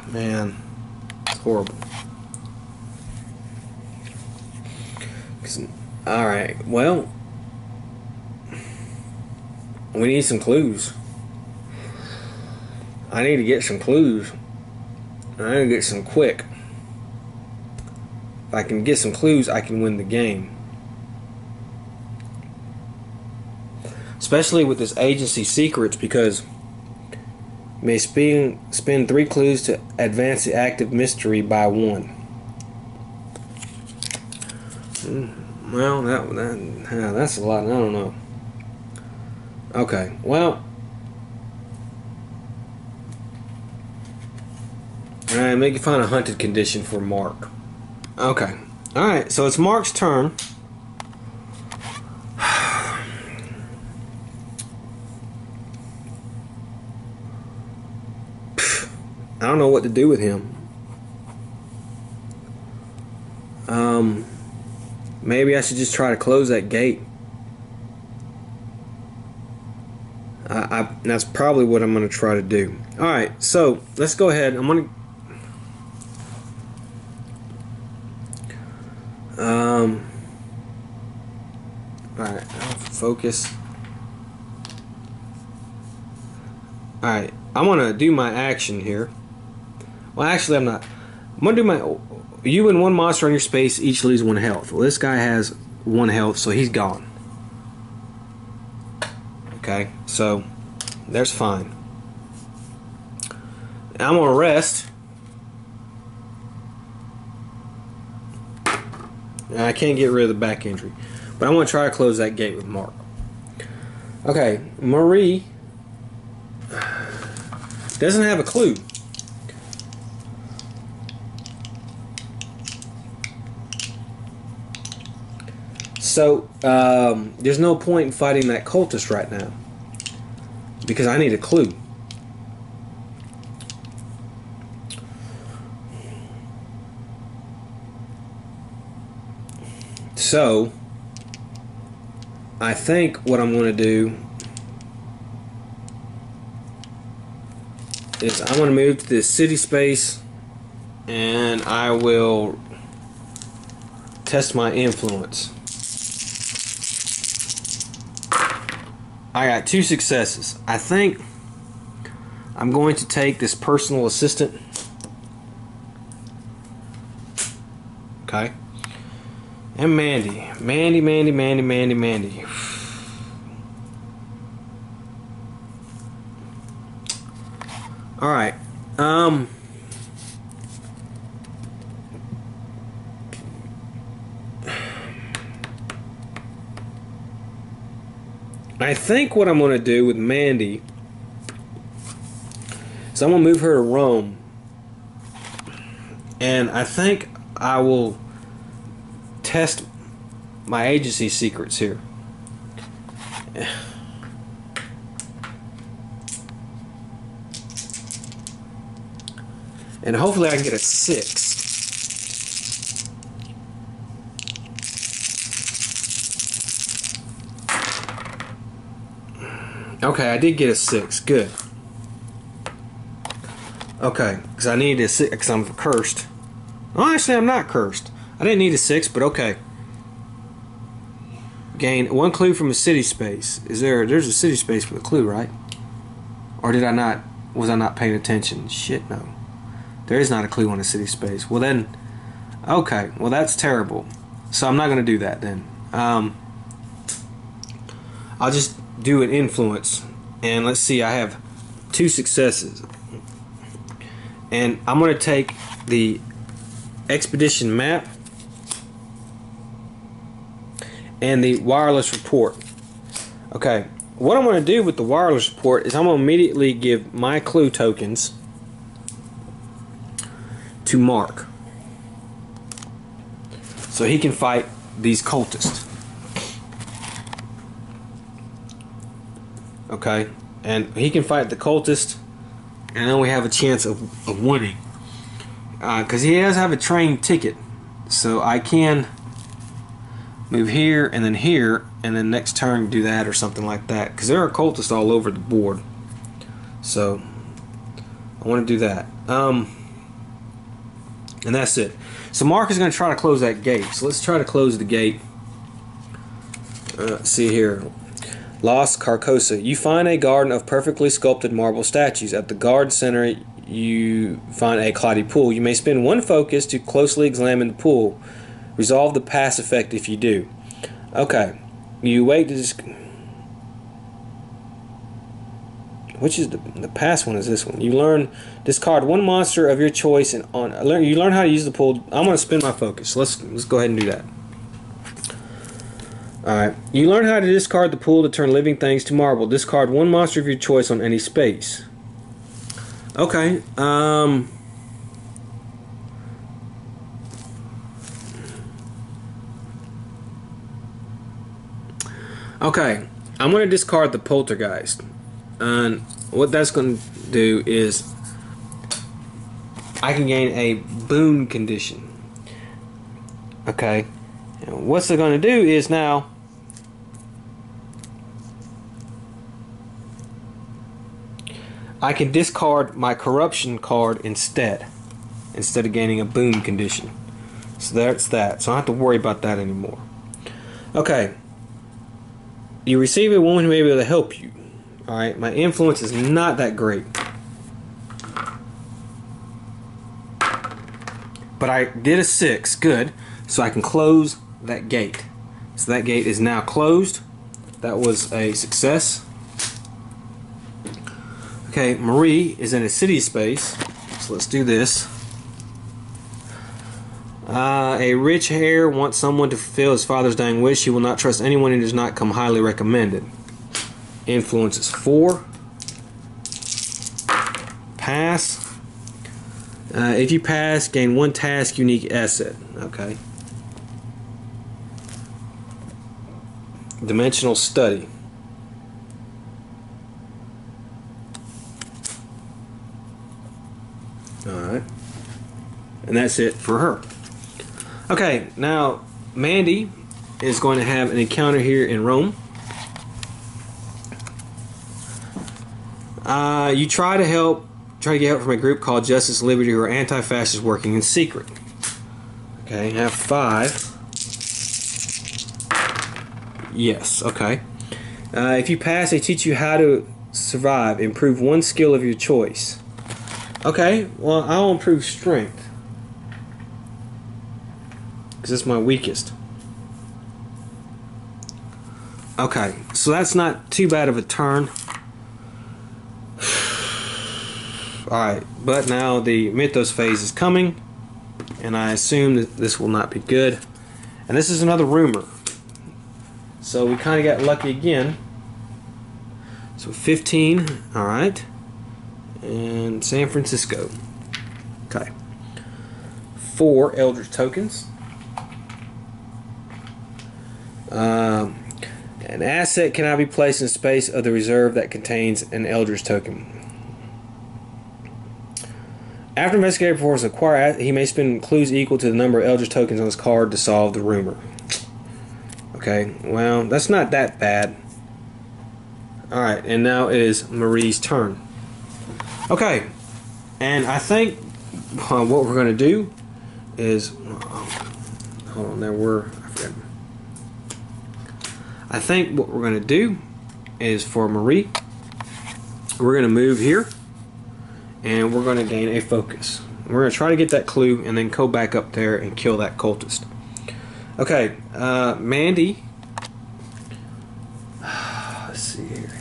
Man, it's horrible. Alright, well, we need some clues. I need to get some clues. I need to get some quick. If I can get some clues, I can win the game. Especially with this agency secrets, because you may spend 3 clues to advance the active mystery by 1. Well, that's a lot. I don't know. Okay, well, alright, make you find a hunted condition for Mark. Okay, alright, so it's Mark's turn. I don't know what to do with him. Maybe I should just try to close that gate. That's probably what I'm going to try to do. Alright, so let's go ahead. I'm going to... Alright, focus. Alright, I'm going to do my action here. Well, actually, I'm not. I'm going to do my... You and one monster on your space each lose 1 health. Well, this guy has 1 health, so he's gone. Okay, so there's fine. I'm going to rest. I can't get rid of the back injury. But I'm going to try to close that gate with Mark. Okay, Marie doesn't have a clue. So, there's no point in fighting that cultist right now, because I need a clue. So, I think what I'm going to do is I'm going to move to this city space, and I will test my influence. I got 2 successes. I think I'm going to take this personal assistant. Okay. And Mandy. Mandy. Alright. I think what I'm going to do with Mandy is I'm going to move her to Rome. And I think I will test my agency secrets here. And hopefully I can get a 6. Okay, I did get a 6. Good. Okay, because I needed a 6 because I'm cursed. Oh, actually, I'm not cursed. I didn't need a 6, but okay. Gain 1 clue from a city space. There's a city space with a clue, right? Or did I not? Was I not paying attention? Shit, no. There is not a clue on a city space. Well then, okay. Well, that's terrible. So I'm not going to do that then. I'll just do an influence, and let's see. I have 2 successes, and I'm going to take the expedition map and the wireless report. Okay, what I'm going to do with the wireless report is I'm going to immediately give my clue tokens to Mark so he can fight these cultists. Okay, and he can fight the cultist, and then we have a chance of winning, because he does have a train ticket, so I can move here and then next turn do that or something like that, because there are cultists all over the board, so I want to do that. And that's it. So Mark is going to try to close that gate, so let's try to close the gate. Let's see here. Las Carcosa. You find a garden of perfectly sculpted marble statues. At the garden center, you find a cloudy pool. You may spend 1 focus to closely examine the pool. Resolve the pass effect if you do. Okay. You wait to just... Which is the pass one? Is this one? You learn discard 1 monster of your choice and you learn how to use the pool. I'm going to spend my focus. Let's go ahead and do that. Alright, you learn how to discard the pool to turn living things to marble. Discard 1 monster of your choice on any space. Okay, okay, I'm going to discard the poltergeist. And what that's going to do is I can gain a boon condition. Okay, and what's it going to do is now I can discard my corruption card instead of gaining a boon condition. So that's that. So I don't have to worry about that anymore. Okay. You receive a woman who may be able to help you. Alright, my influence is not that great. But I did a 6. Good. So I can close that gate. So that gate is now closed. That was a success. Okay, Marie is in a city space, so let's do this. A rich heir wants someone to fulfill his father's dying wish. He will not trust anyone who does not come highly recommended. Influence is 4. Pass. If you pass, gain 1 task unique asset. Okay. Dimensional study. Alright. And that's it for her. Okay, now Mandy is going to have an encounter here in Rome. You try to get help from a group called Justice and Liberty who are anti-fascists working in secret. Okay, have 5. Yes, okay. If you pass, they teach you how to survive. Improve 1 skill of your choice. Okay, well, I'll improve strength, because it's my weakest. Okay, so that's not too bad of a turn. Alright, but now the Mythos phase is coming, and I assume that this will not be good. And this is another rumor. So we kind of got lucky again. So 15, alright. And San Francisco. Okay. 4 eldritch tokens. An asset cannot be placed in space of the reserve that contains an eldritch token. After investigator performs acquire, he may spend clues equal to the number of eldritch tokens on his card to solve the rumor. Okay, well, that's not that bad. Alright, and now it is Marie's turn. Okay, and I think what we're going to do is... hold on, I forgot. I think what we're going to do is for Marie, we're going to move here, and we're going to gain a focus. We're going to try to get that clue and then go back up there and kill that cultist. Okay, Mandy. Let's see here.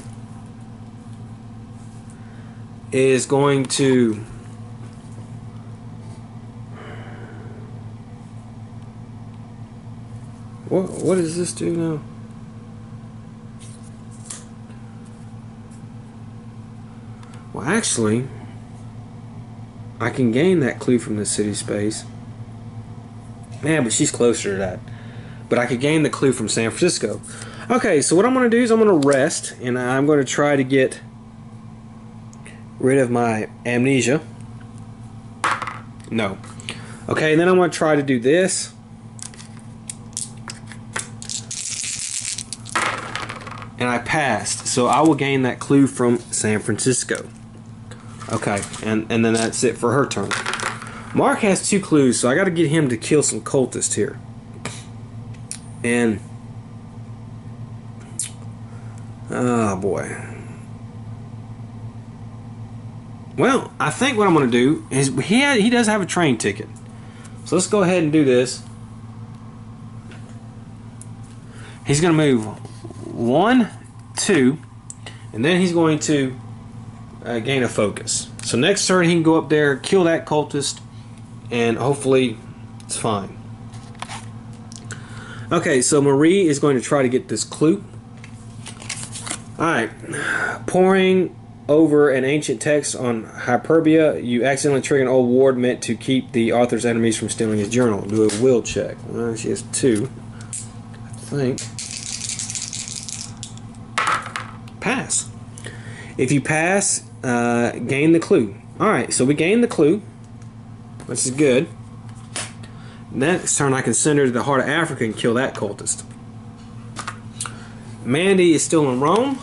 Is going to what does this do now? Well, actually, I can gain that clue from the city space. Yeah, but she's closer to that. But I could gain the clue from San Francisco. Okay, so what I'm going to do is I'm going to rest, and I'm going to try to get rid of my amnesia. No. Okay, and then I'm going to try to do this. And I passed, so I will gain that clue from San Francisco. Okay, and then that's it for her turn. Mark has 2 clues, so I got to get him to kill some cultists here. And oh boy. Well, I think what I'm going to do is he does have a train ticket, so let's go ahead and do this. He's going to move 1, 2, and then he's going to gain a focus. So next turn he can go up there, kill that cultist, and hopefully it's fine. Okay, so Marie is going to try to get this clue. Alright, poring over an ancient text on Hyperbia, you accidentally trigger an old ward meant to keep the author's enemies from stealing his journal. Do a will check. She has 2, I think. Pass. If you pass, gain the clue. Alright, so we gained the clue, which is good. Next turn I can send her to the heart of Africa and kill that cultist. Mandy is still in Rome.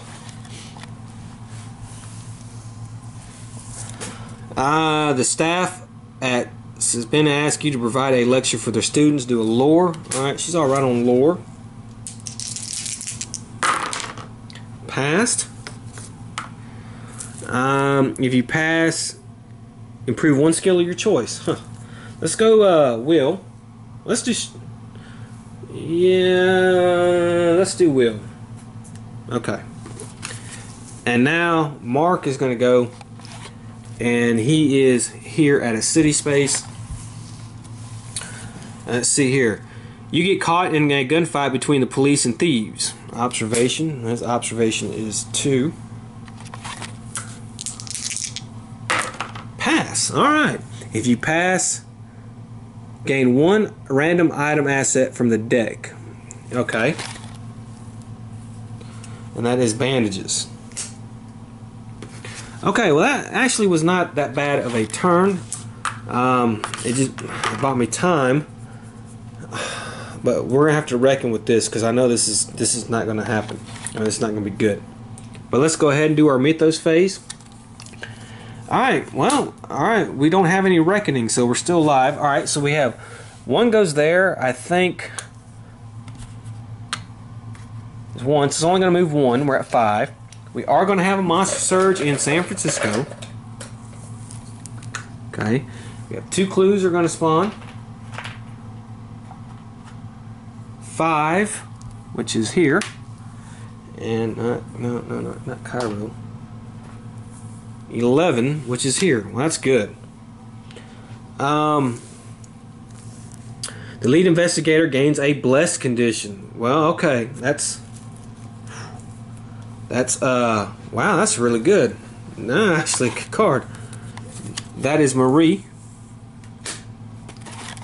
The staff has been asked you to provide a lecture for their students. Do a lore. Alright, she's alright on lore. Passed. If you pass, improve 1 skill of your choice. Huh. Let's go will. Let's do will. Okay. And now Mark is going to go, and he is here at a city space. Let's see here. You get caught in a gunfight between the police and thieves. Observation. This observation is 2. Pass. Alright. If you pass, gain 1 random item asset from the deck. Okay. And that is bandages. Okay, well that actually was not that bad of a turn. It just bought me time. But we're gonna have to reckon with this because I know this is not gonna happen. It's not gonna be good. But let's go ahead and do our mythos phase. Alright, well, alright, we don't have any reckoning, so we're still alive. Alright, so we have 1 goes there, I think. It's 1, so it's only going to move 1. We're at 5. We are going to have a monster surge in San Francisco. Okay, we have 2 clues are going to spawn. 5, which is here. And, no, not Cairo. 11, which is here. Well, that's good. The lead investigator gains a blessed condition. Well, okay, that's wow, that's really good. No, actually, good card. That is Marie.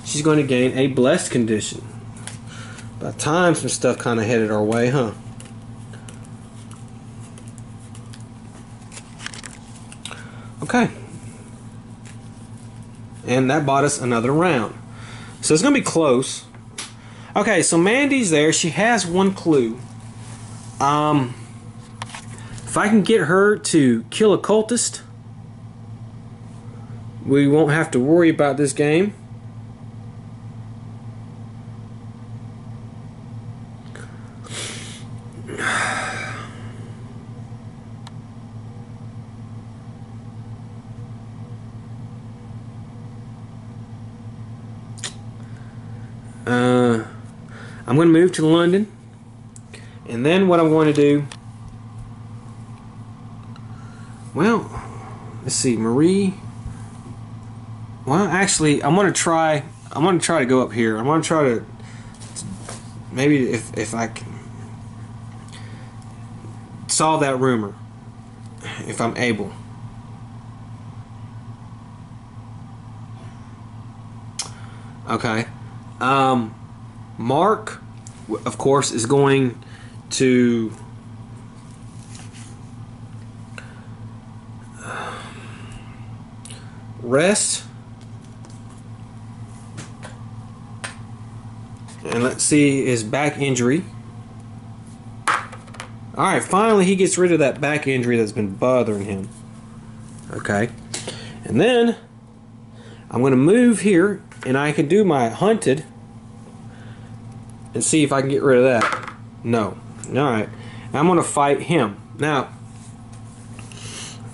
She's going to gain a blessed condition. By the time some stuff kind of headed our way, huh? Okay. And that bought us another round. So it's going to be close. Okay, so Mandy's there. She has one clue. If I can get her to kill a cultist, we won't have to worry about this game. I'm going to move to London, and then what I'm going to do, well, let's see, Marie. Well, actually, I'm going to try to go up here. I'm going to try to maybe if I can solve that rumor, if I'm able. Okay. Mark, of course, is going to rest. And let's see his back injury. Alright, finally he gets rid of that back injury that's been bothering him. Okay. And then I'm going to move here, and I can do my hunted and see if I can get rid of that. No. Alright. I'm going to fight him. Now,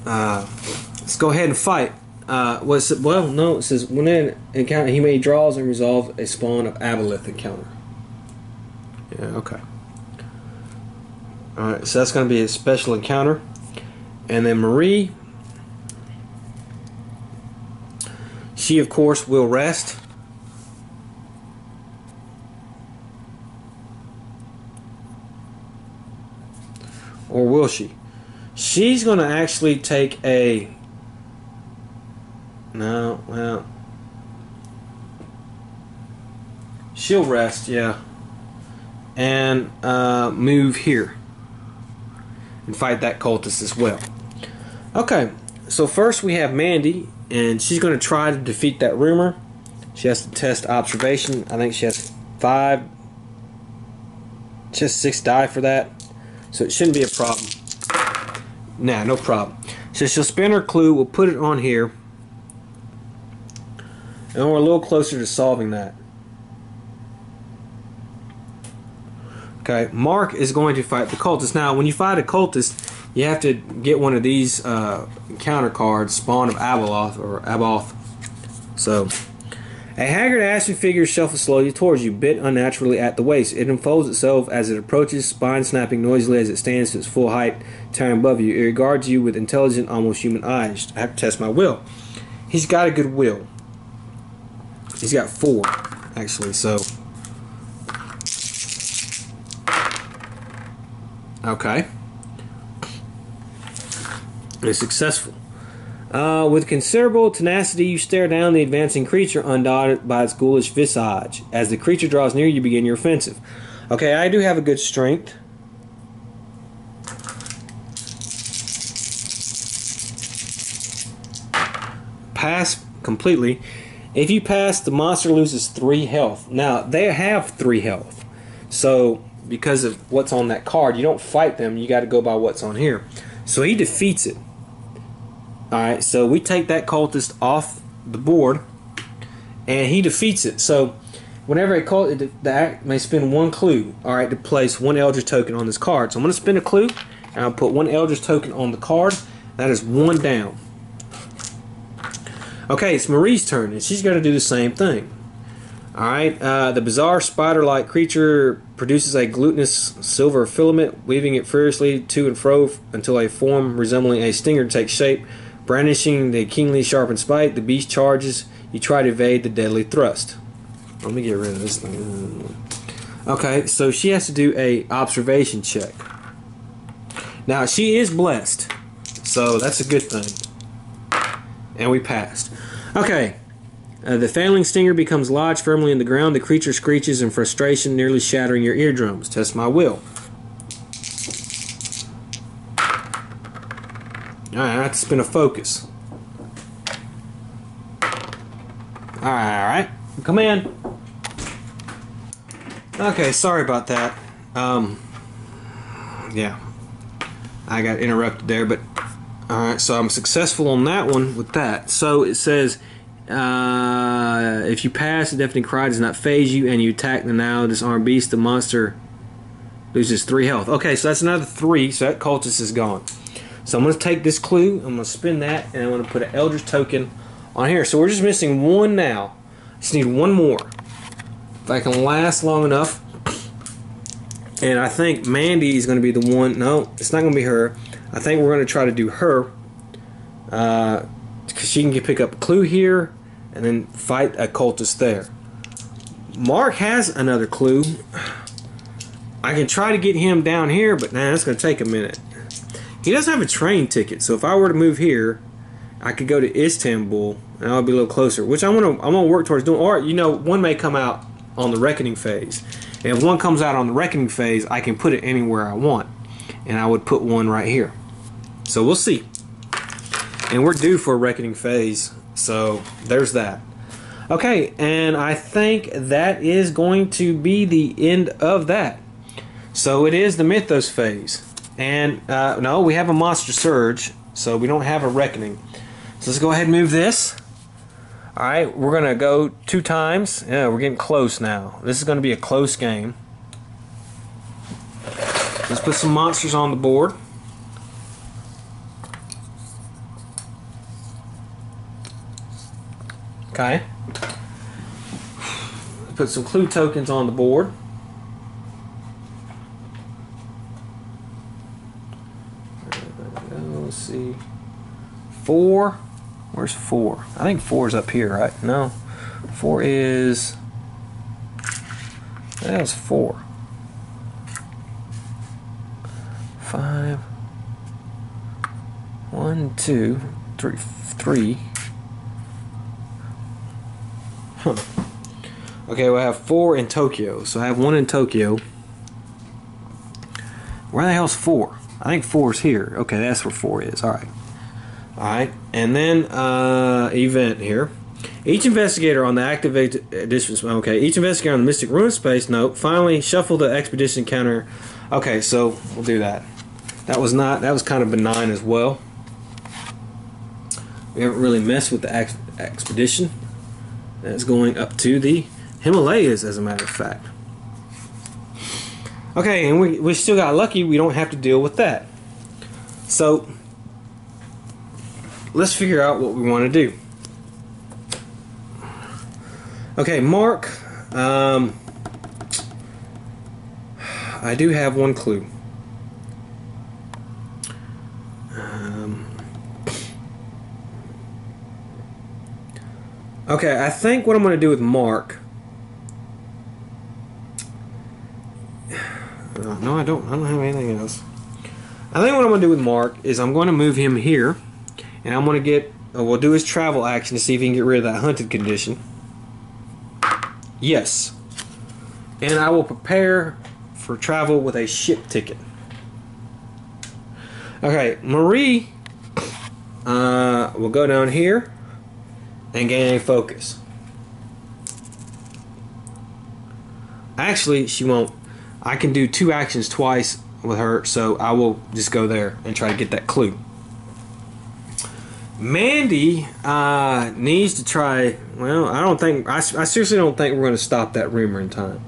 let's go ahead and fight. Well, no, it says when in encounter he may draws and resolve a spawn of abhoth encounter. Yeah, okay. Alright, so that's going to be a special encounter. And then Marie, she of course will rest. Or will she? She's going to actually take a... No, well... She'll rest, yeah. And move here. And fight that cultist as well. Okay, so first we have Mandy. And she's going to try to defeat that rumor. She has to test observation. I think she has 6 die for that. So it shouldn't be a problem. Nah, no problem. So she'll spin her clue. We'll put it on here. And we're a little closer to solving that. Okay, Mark is going to fight the cultist. Now, when you fight a cultist, you have to get one of these encounter cards, Spawn of Abhoth or Abhoth. So, a haggard ashen figure shuffles slowly towards you, bit unnaturally at the waist. It unfolds itself as it approaches, spine snapping noisily as it stands to its full height, towering above you. It regards you with intelligent, almost human eyes. I have to test my will. He's got a good will. He's got 4, actually, so... Okay. It's successful. With considerable tenacity, you stare down the advancing creature, undaunted by its ghoulish visage. As the creature draws near, you begin your offensive. Okay, I do have a good strength. Pass completely. If you pass, the monster loses 3 health. Now, they have 3 health. So, because of what's on that card, you don't fight them. You got to go by what's on here. So he defeats it. Alright, so we take that cultist off the board, and he defeats it. So, whenever a cultist, the act may spend 1 clue, alright, to place 1 eldritch token on this card. So I'm going to spend a clue, and I'll put 1 eldritch token on the card. That is 1 down. Okay, it's Marie's turn, and she's going to do the same thing. Alright, the bizarre spider-like creature produces a glutinous silver filament, weaving it furiously to and fro until a form resembling a stinger takes shape. Brandishing the keenly sharpened spike, the beast charges. You try to evade the deadly thrust. Let me get rid of this thing. Okay, so she has to do a observation check. Now, she is blessed, so that's a good thing. And we passed. Okay, the failing stinger becomes lodged firmly in the ground. The creature screeches in frustration, nearly shattering your eardrums. Test my will. Alright, I have to spin a focus. Alright, come in. Okay, sorry about that. Yeah, I got interrupted there, but alright, so I'm successful on that one with that. So it says, if you pass, the deafening cry does not phase you, and you attack the now disarmed beast, the monster loses 3 health. Okay, so that's another 3, so that cultist is gone. So I'm going to take this clue, I'm going to spin that, and I'm going to put an eldritch token on here. So we're just missing 1 now. Just need 1 more. If I can last long enough. And I think Mandy is going to be the one. No, it's not going to be her. I think we're going to try to do her. Because she can pick up a clue here and then fight a cultist there. Mark has another clue. I can try to get him down here, but nah, that's going to take a minute. He doesn't have a train ticket, so if I were to move here, I could go to Istanbul, and I would be a little closer, which I'm gonna work towards doing. Or, you know, one may come out on the reckoning phase. And if one comes out on the reckoning phase, I can put it anywhere I want. And I would put one right here. So we'll see. And we're due for a reckoning phase, so there's that. Okay, and I think that is going to be the end of that. So it is the Mythos phase. And no, we have a Monster Surge, so we don't have a Reckoning. So let's go ahead and move this. Alright, we're going to go 2 times. Yeah, we're getting close now. This is going to be a close game. Let's put some monsters on the board. Okay. Put some clue tokens on the board. Let's see. 4. Where's 4? I think 4 is up here, right? No. 4 is... That was 4. 5. 1, 2, 3. 3. Huh. Okay, we'll have 4 in Tokyo. So I have 1 in Tokyo. Where the hell's 4? I think 4 is here. Okay, that's where 4 is. Alright. Alright. And then event here. Each investigator on the active edition. Okay, each investigator on the Mystic Ruin space. Nope. Finally, shuffle the expedition counter. Okay, so we'll do that. That was kind of benign as well. We haven't really messed with the expedition. That's going up to the Himalayas, as a matter of fact. Okay, and we still got lucky. We don't have to deal with that. So let's figure out what we want to do. Okay, Mark. I do have 1 clue. Okay, I think what I'm going to do with Mark. No, I don't have anything else. I think what I'm going to do with Mark is I'm going to move him here, and I'm going to get. We'll do his travel action to see if he can get rid of that hunted condition. Yes, and I will prepare for travel with a ship ticket. Okay, Marie will go down here and gain a focus. Actually, she won't. I can do 2 actions twice with her, so I will just go there and try to get that clue. Mandy needs to try. Well, I seriously don't think we're going to stop that rumor in time,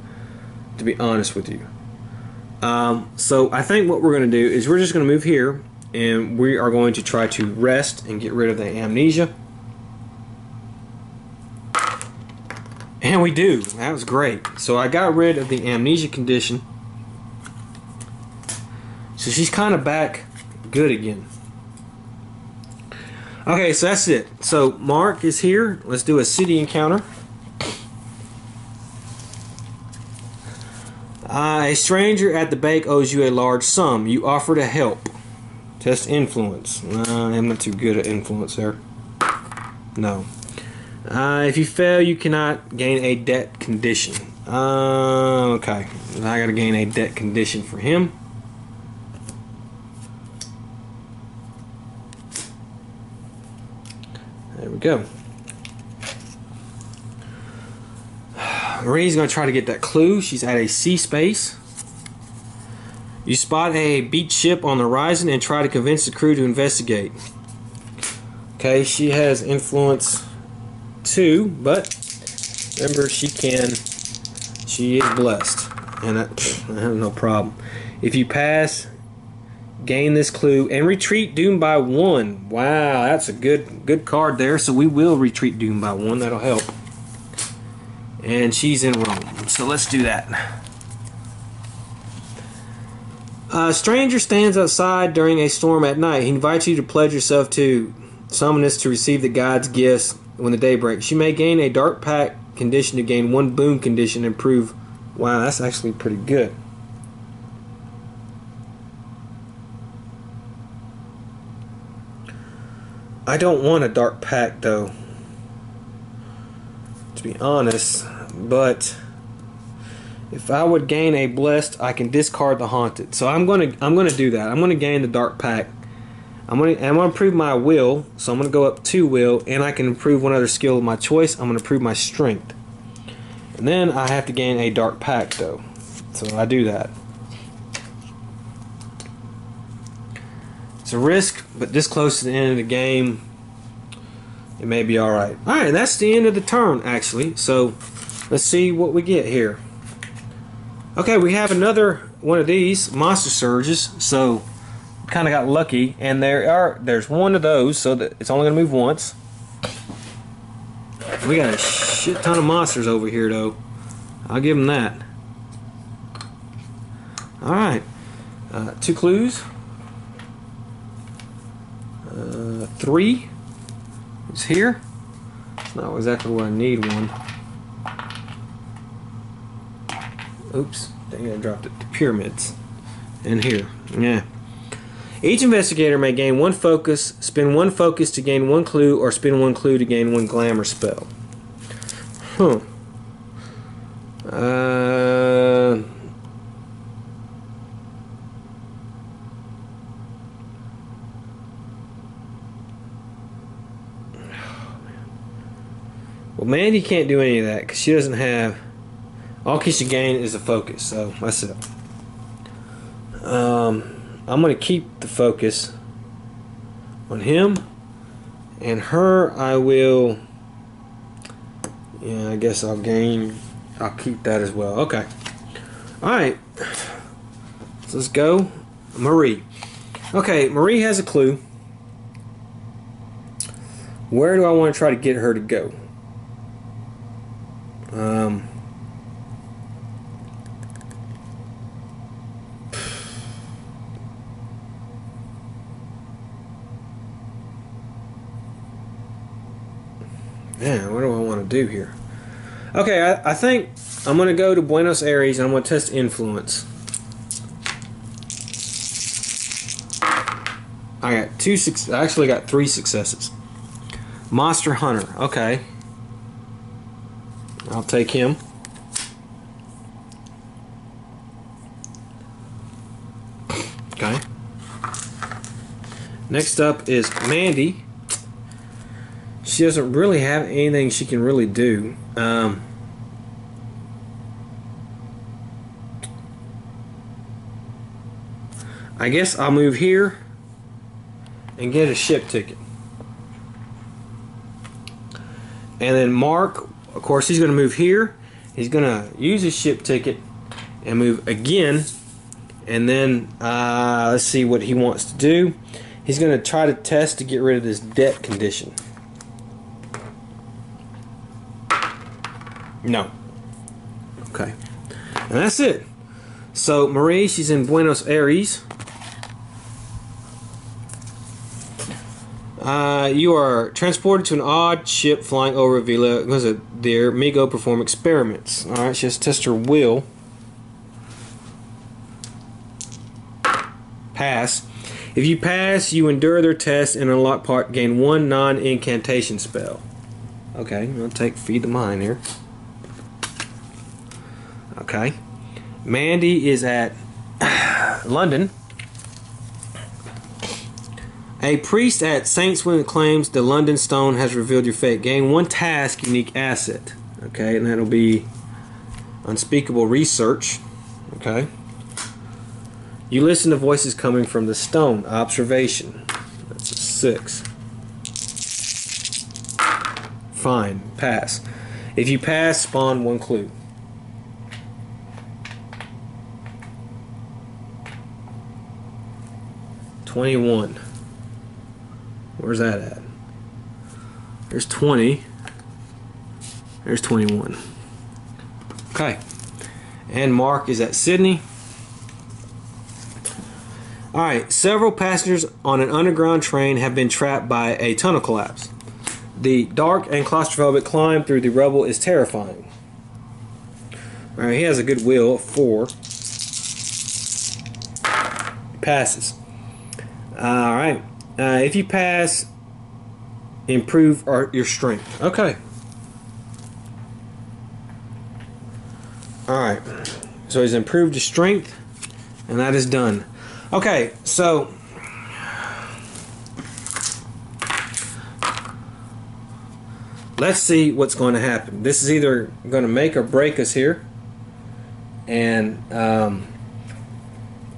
to be honest with you. So I think what we're going to do is we're just going to move here, and we are going to try to rest and get rid of the amnesia. And we do. That was great. So I got rid of the amnesia condition. So she's kind of back good again. Okay, so that's it. So Mark is here. Let's do a city encounter. A stranger at the bank owes you a large sum. You offer to help. Test influence. I'm not too good at influence there. No. If you fail, you cannot gain a debt condition. Okay. I gotta gain a debt condition for him. There we go. Marie's going to try to get that clue. She's at a C space. You spot a beach ship on the horizon and try to convince the crew to investigate. Okay, she has influence 2, but remember she is blessed, and I have no problem. If you pass, gain this clue and retreat doomed by 1. Wow, that's a good card there. So we will retreat doomed by 1. That'll help. And she's in Rome, so let's do that. A stranger stands outside during a storm at night. He invites you to pledge yourself to summoners to receive the god's gifts when the day breaks. You may gain a dark pact condition to gain 1 boon condition and improve. Wow, that's actually pretty good. I don't want a dark pact though, to be honest, but if I would gain a blessed, I can discard the haunted. So I'm gonna do that. I'm gonna gain the dark pact. I'm gonna improve my will, so I'm gonna go up 2 will, and I can improve one other skill of my choice. I'm gonna improve my strength, and then I have to gain a dark pact though. So I do that. It's a risk, but this close to the end of the game, it may be alright. Alright, that's the end of the turn, actually. So, let's see what we get here. Okay, we have another one of these, Monster Surges. So, kind of got lucky. And there's 1 of those, so that it's only going to move once. We got a shit ton of monsters over here, though. I'll give them that. Alright. 2 clues. 3 is here. It's not exactly where I need one. Oops, dang it, I dropped it. The pyramids. And here. Yeah. Each investigator may gain 1 focus, spend 1 focus to gain 1 clue, or spend 1 clue to gain 1 glamour spell. Huh. Well, Mandy can't do any of that because she doesn't have. All she can gain is a focus, so that's it. I'm going to keep the focus on him, and her I will. Yeah, I guess I'll keep that as well. Okay. Alright. So let's go. Marie. Okay, Marie has a clue. Where do I want to try to get her to go? Man, what do I want to do here? Okay, I think I'm going to go to Buenos Aires and I'm going to test influence. I actually got 3 successes. Monster Hunter, okay. I'll take him. Okay. Next up is Mandy. She doesn't really have anything she can really do. I guess I'll move here and get a ship ticket. And then Mark, of course, he's going to move here. He's going to use his ship ticket and move again. And then let's see what he wants to do. He's going to try to test to get rid of this debt condition. No. Okay. And that's it. So Marie, she's in Buenos Aires. You are transported to an odd ship flying over Villa. What is it? There, Migo perform experiments. Alright, she has to test her will. Pass. If you pass, you endure their test and unlock part, gain 1 non-incantation spell. Okay, I'll take Feed the Mind here. Okay. Mandy is at London. A priest at Saints Wind claims the London Stone has revealed your fate. Gain 1 task unique asset. Okay, and that'll be Unspeakable research. Okay. You listen to voices coming from the stone. Observation. That's a 6. Fine. Pass. If you pass, spawn 1 clue. $21. Where's that at? There's 20. There's 21. Okay. And Mark is at Sydney. Alright, several passengers on an underground train have been trapped by a tunnel collapse. The dark and claustrophobic climb through the rubble is terrifying. Alright, he has a good will, 4. Passes. Alright, if you pass, improve your strength. Okay. Alright, so he's improved his strength, and that is done. Okay, so let's see what's going to happen. This is either going to make or break us here, and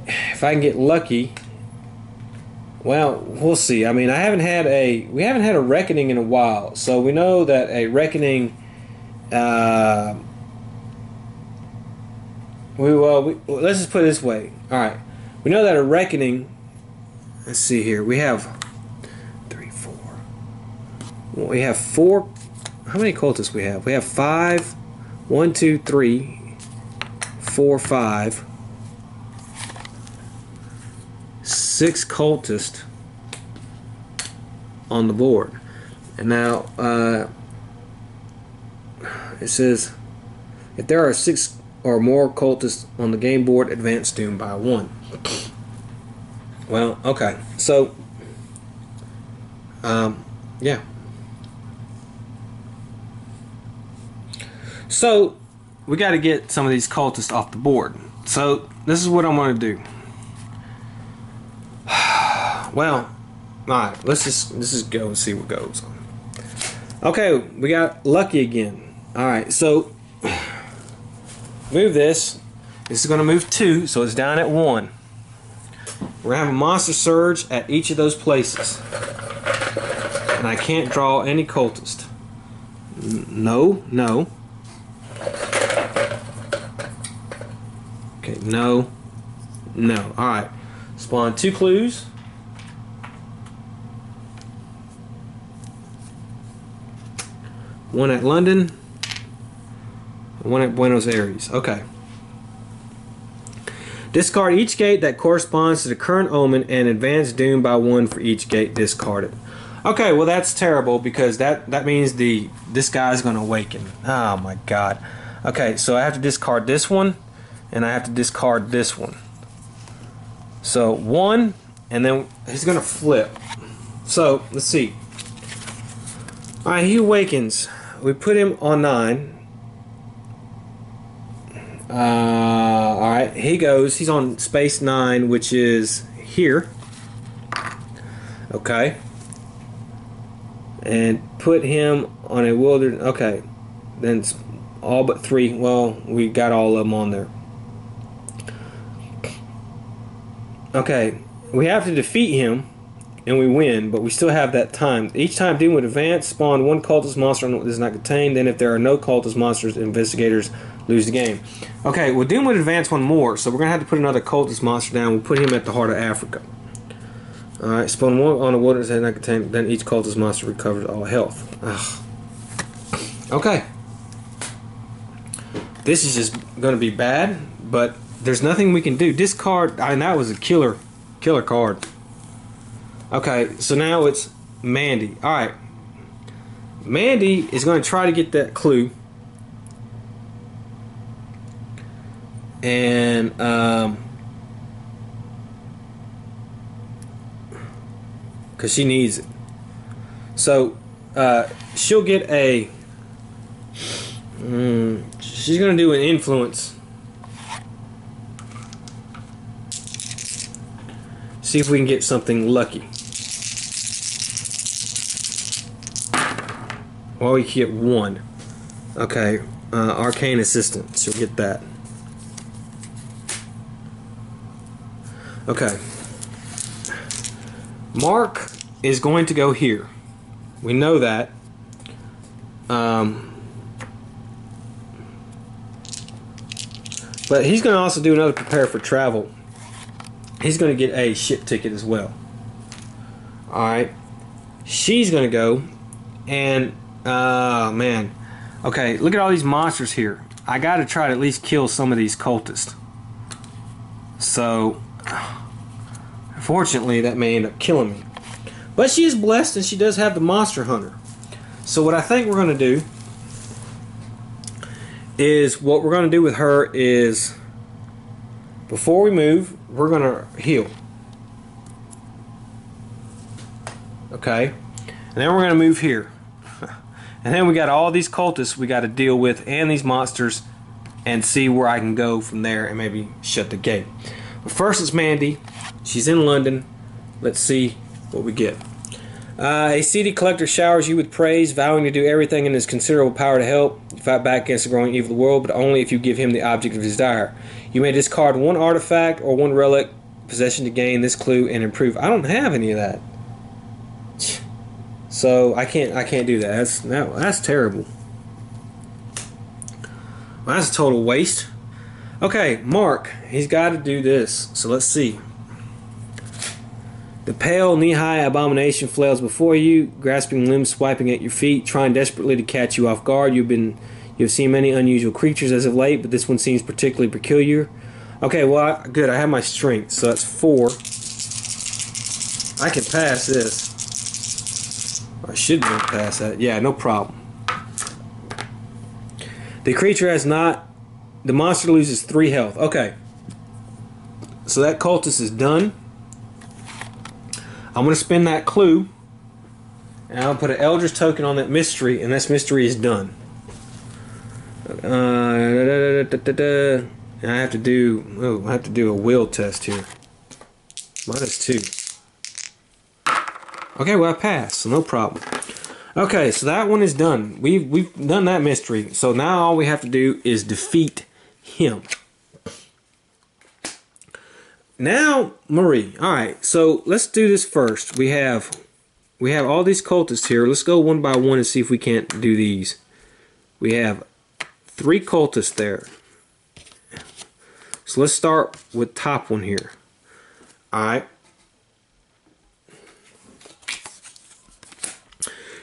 if I can get lucky, well, we'll see. I mean, we haven't had a reckoning in a while, so we know that a reckoning. Let's just put it this way. All right, we know that a reckoning. Let's see here. We have 3, 4. Well, we have 4. How many cultists we have? We have 5. 1, 2, 3, 4, 5. 6 cultists on the board. And now it says if there are 6 or more cultists on the game board, advance doom by 1. Well, okay. So yeah. So we got to get some of these cultists off the board. So this is what I'm going to do. Well, alright, let's just go and see what goes on. Okay, we got lucky again. Alright, so move this. This is going to move 2, so it's down at 1. We're going to have a monster surge at each of those places. And I can't draw any cultist. No, no. Okay, no, no. Alright, spawn 2 clues. One at London, one at Buenos Aires. Okay. Discard each gate that corresponds to the current omen and advance doom by 1 for each gate discarded. Okay, well that's terrible because that means this guy's gonna awaken. Oh my god. Okay, so I have to discard this one and I have to discard this one. So 1, and then he's gonna flip. So let's see. Alright, he awakens. We put him on 9. Alright, he goes. He's on space 9, which is here. Okay. And put him on a wilderness. Okay. Then all but 3. Well, we got all of them on there. Okay. We have to defeat him. And we win, but we still have that time. Each time Doom would advance, spawn 1 cultist monster that is not contained. Then if there are no cultist monsters, investigators lose the game. Okay, well Doom would advance 1 more, so we're going to have to put another cultist monster down. We'll put him at the heart of Africa. Alright, spawn 1 on a wilderness that is not contained. Then each cultist monster recovers all health. Ugh. Okay. This is just going to be bad, but there's nothing we can do. Discard, I mean, that was a killer card. Okay, so now it's Mandy. Alright. Mandy is going to try to get that clue. And, because she needs it. So, she'll get a... she's going to do an influence. See if we can get something lucky. Well, we get 1. Okay. arcane assistant. So get that. Okay. Mark is going to go here. We know that. But he's going to also do another prepare for travel. He's going to get a ship ticket as well. Alright. She's going to go. And, man. Okay, look at all these monsters here. I got to try to at least kill some of these cultists. So, unfortunately, that may end up killing me. But she is blessed and she does have the monster hunter. So what I think we're going to do is, what we're going to do with her is, before we move, we're going to heal. Okay? And then we're going to move here. And then we got all these cultists we got to deal with, and these monsters, and see where I can go from there and maybe shut the gate. But first it's Mandy. She's in London. Let's see what we get. A CD collector showers you with praise, vowing to do everything in his considerable power to help you fight back against the growing evil of the world, but only if you give him the object of his desire. You may discard one artifact or one relic possession to gain this clue and improve. I don't have any of that, so I can't do that. That's terrible. Well, that's a total waste. Okay, Mark, he's got to do this. So let's see. The pale, knee-high abomination flails before you, grasping limbs swiping at your feet, trying desperately to catch you off guard. You've seen many unusual creatures as of late, but this one seems particularly peculiar. Okay, well, good. I have my strength, so that's 4. I can pass this. I should be able to pass that. Yeah, no problem. The creature has not... The monster loses 3 health. Okay. So that cultist is done. I'm going to spin that clue, and I'll put an eldritch token on that mystery, and this mystery is done. And I have to do a will test here. -2. Okay, well I passed, so no problem. Okay, so that one is done. We've done that mystery. So now all we have to do is defeat him. Now, Marie. Alright, so let's do this first. We have all these cultists here. Let's go one by one and see if we can't do these. We have 3 cultists there. So let's start with top one here. Alright.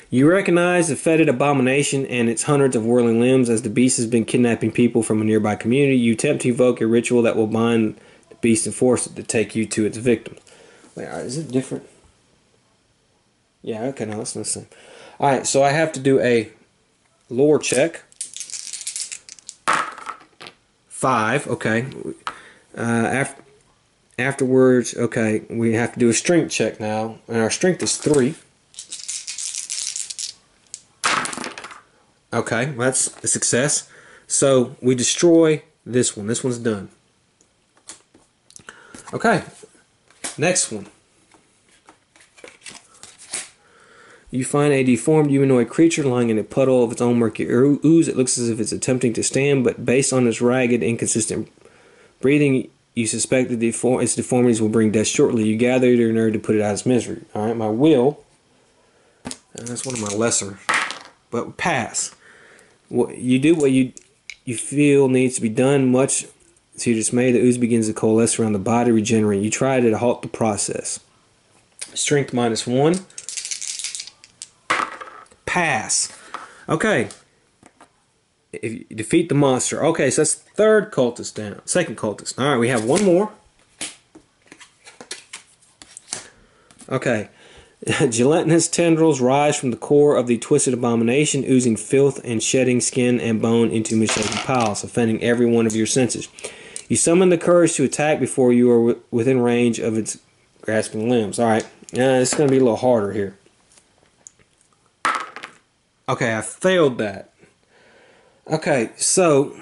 You recognize the fetid abomination and its hundreds of whirling limbs. As the beast has been kidnapping people from a nearby community, you attempt to evoke a ritual that will bind beast and force it to take you to its victims. Wait, is it different? Yeah, okay, no, that's not the same. Alright, so I have to do a lore check. 5, okay. Afterwards, okay, we have to do a strength check now, and our strength is 3. Okay, well, that's a success. So we destroy this one. This one's done. Okay, next one. You find a deformed humanoid creature lying in a puddle of its own murky ooze. It looks as if it's attempting to stand, but based on its ragged, inconsistent breathing, you suspect that its deformities will bring death shortly. You gather your nerve to put it out of its misery. Alright, my will, and that's one of my lesser, but pass. You do what you feel needs to be done, much to your dismay. The ooze begins to coalesce around the body, regenerate. You try to halt the process. Strength -1. Pass. Okay. If you defeat the monster. Okay, so that's third cultist down. Second cultist. Alright, we have one more. Okay. Gelatinous tendrils rise from the core of the twisted abomination, oozing filth and shedding skin and bone into misshapen piles, offending every one of your senses. You summon the courage to attack before you are within range of its grasping limbs. Alright, it's going to be a little harder here. Okay, I failed that. Okay, so...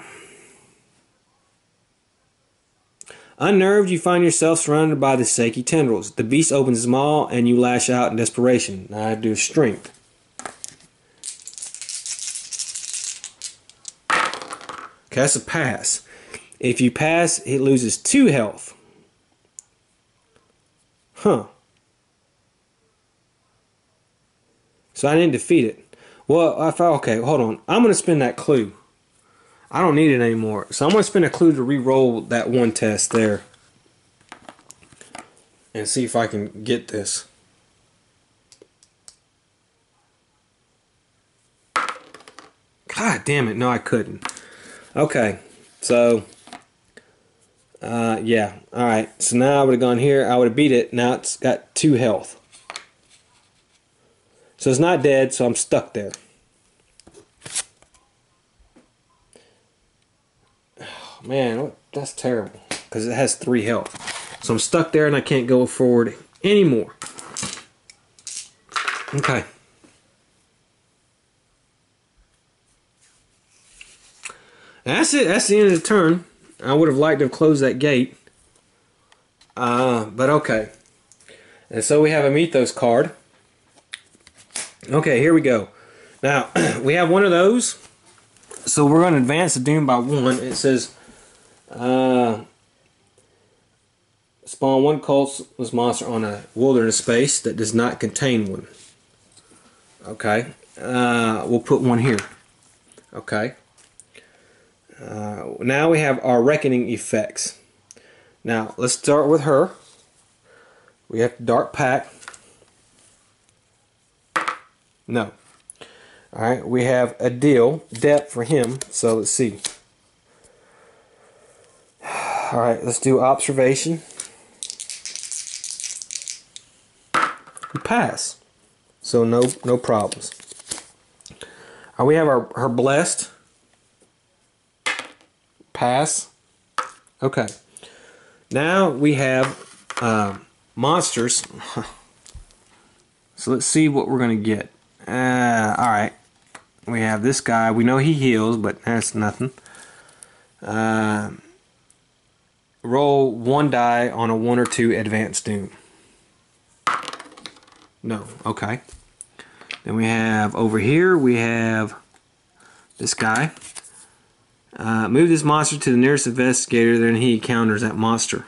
Unnerved, you find yourself surrounded by the shaky tendrils. The beast opens its maw, and you lash out in desperation. Now I do strength. Okay, that's a pass. If you pass, it loses 2 health. Huh. So I didn't defeat it. Well, okay, hold on. I'm going to spend that clue. I don't need it anymore. So I'm going to spend a clue to re-roll that one test there. And see if I can get this. God damn it. No, I couldn't. Okay. So, yeah. Alright. So now I would have gone here. I would have beat it. Now it's got 2 health. So it's not dead, so I'm stuck there. Oh, man, that's terrible. Because it has 3 health. So I'm stuck there and I can't go forward anymore. Okay. That's it. That's the end of the turn. I would have liked to have closed that gate. But okay. And so we have a Mythos card. Okay, here we go. Now, we have one of those. So we're going to advance the doom by 1. It says, spawn 1 cultless monster on a wilderness space that does not contain one. Okay. We'll put 1 here. Okay. Now we have our reckoning effects. Now, let's start with her. We have Dark Pact. No. Alright, we have a deal, depth for him, so let's see. Alright, let's do observation. We pass. So no problems. We have her blessed. Pass. Okay. Now we have monsters. So let's see what we're going to get. Alright. We have this guy. We know he heals, but that's nothing. Roll 1 die on a 1 or 2 advanced doom. No. Okay. Then we have over here, we have this guy. Move this monster to the nearest investigator, then he encounters that monster.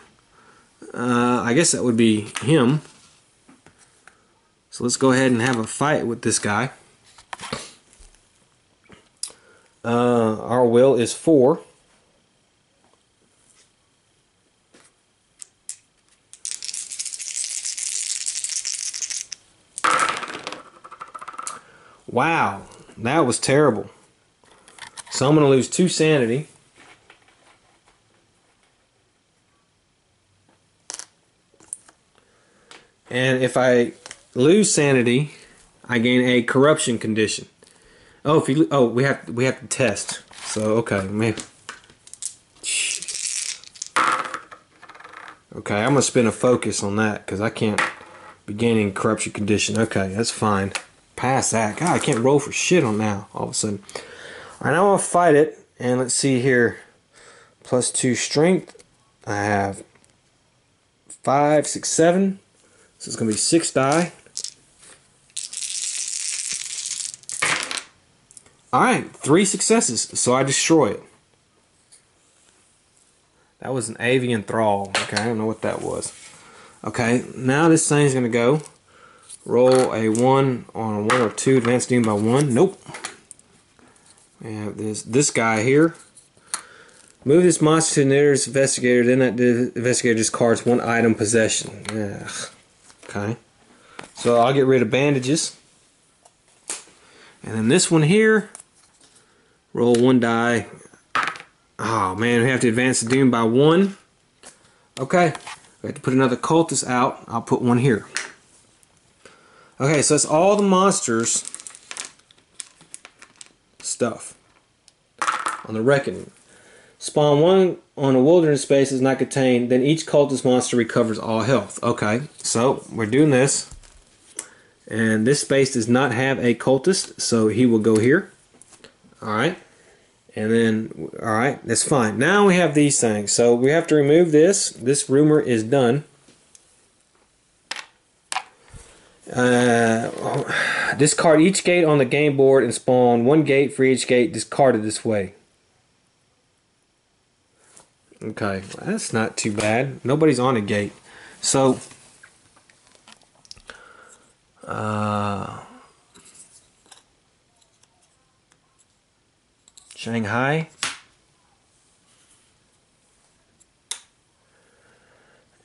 I guess that would be him. So let's go ahead and have a fight with this guy. Our will is 4. Wow, that was terrible. So I'm going to lose 2 sanity. And if I lose sanity, I gain a corruption condition. Oh, we have to test. So okay, maybe. Okay, I'm gonna spend a focus on that because I can't be gaining corruption condition. Okay, that's fine. Pass that. God, I can't roll for shit on now. All of a sudden. All right, now I'll fight it, and let's see here. +2 strength. I have 5, 6, 7. So it's gonna be 6 die. Alright, 3 successes, so I destroy it. That was an avian thrall. Okay, I don't know what that was. Okay, now this thing's going to go. Roll a 1 on a 1 or 2, advanced doom by 1. Nope. We have this guy here. Move this monster to the nearest investigator, then that investigator discards 1 item possession. Ugh. Okay. So I'll get rid of bandages. And then this one here. Roll 1 die. Oh man, we have to advance the doom by 1. Okay. We have to put another cultist out. I'll put 1 here. Okay, so that's all the monsters stuff on the reckoning. Spawn 1 on a wilderness space is not contained, then each cultist monster recovers all health. Okay, so we're doing this. And this space does not have a cultist, so he will go here. Alright. And then, alright, that's fine. Now we have these things. So we have to remove this. This rumor is done. Discard each gate on the game board and spawn 1 gate for each gate discarded this way. Okay, well, that's not too bad. Nobody's on a gate. So, Shanghai,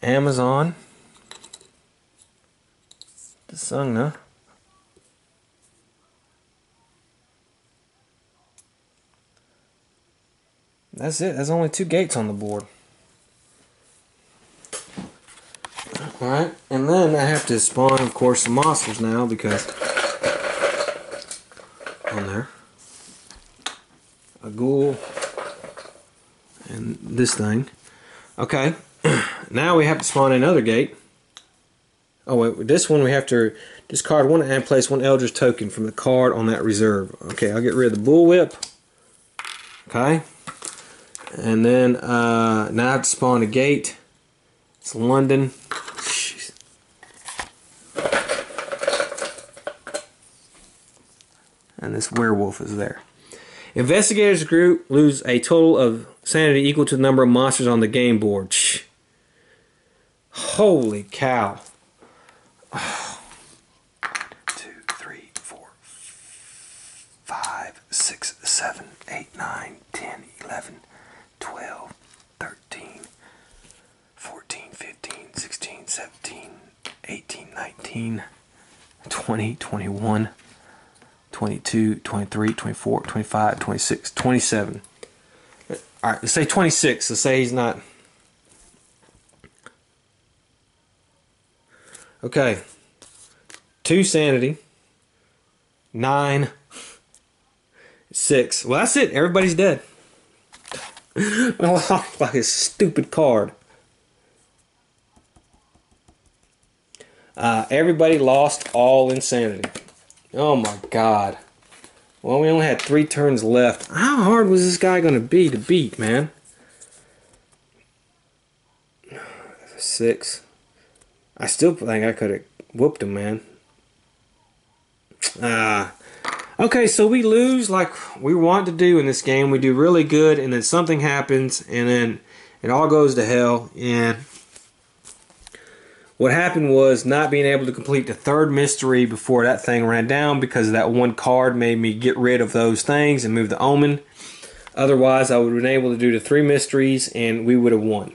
Amazon, the Sungna, that's it. There's only 2 gates on the board. Alright, and then I have to spawn, of course, some monsters now because on there. A ghoul and this thing. Okay, now we have to spawn another gate. Oh wait, this one we have to discard 1 and place 1 eldritch token from the card on that reserve. Okay, I'll get rid of the bullwhip. Okay, and then now I have to spawn a gate. It's London. Jeez. And this werewolf is there. Investigators group lose a total of sanity equal to the number of monsters on the game board. Shh. Holy cow. 1, 2, 3, 4, 5, 6, 7, 8, 9, 10, 11, 12, 13, 14, 15, 16, 17, 18, 19, 20, 21, 22, 23, 24, 25, 26, 27. Alright, let's say 26. Let's say he's not. Okay. 2 sanity. 9. 6. Well, that's it. Everybody's dead. Like a stupid card. Everybody lost all insanity. Oh my god. Well, we only had 3 turns left. How hard was this guy going to be to beat, man? 6. I still think I could have whooped him, man. Okay, so we lose like we want to do in this game. We do really good, and then something happens, and then it all goes to hell. And what happened was not being able to complete the 3rd mystery before that thing ran down because of that 1 card made me get rid of those things and move the omen. Otherwise, I would have been able to do the 3 mysteries, and we would have won.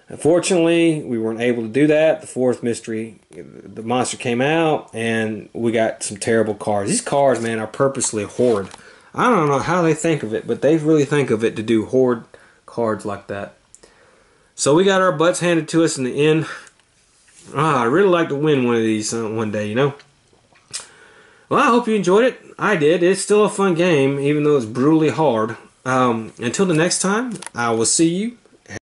Unfortunately, we weren't able to do that. The 4th mystery, the monster came out, and we got some terrible cards. These cards, man, are purposely horrid. I don't know how they think of it, but they really think of it to do horrid cards like that. So we got our butts handed to us in the end. I'd really like to win one of these one day, you know. Well, I hope you enjoyed it. I did. It's still a fun game, even though it's brutally hard. Until the next time, I will see you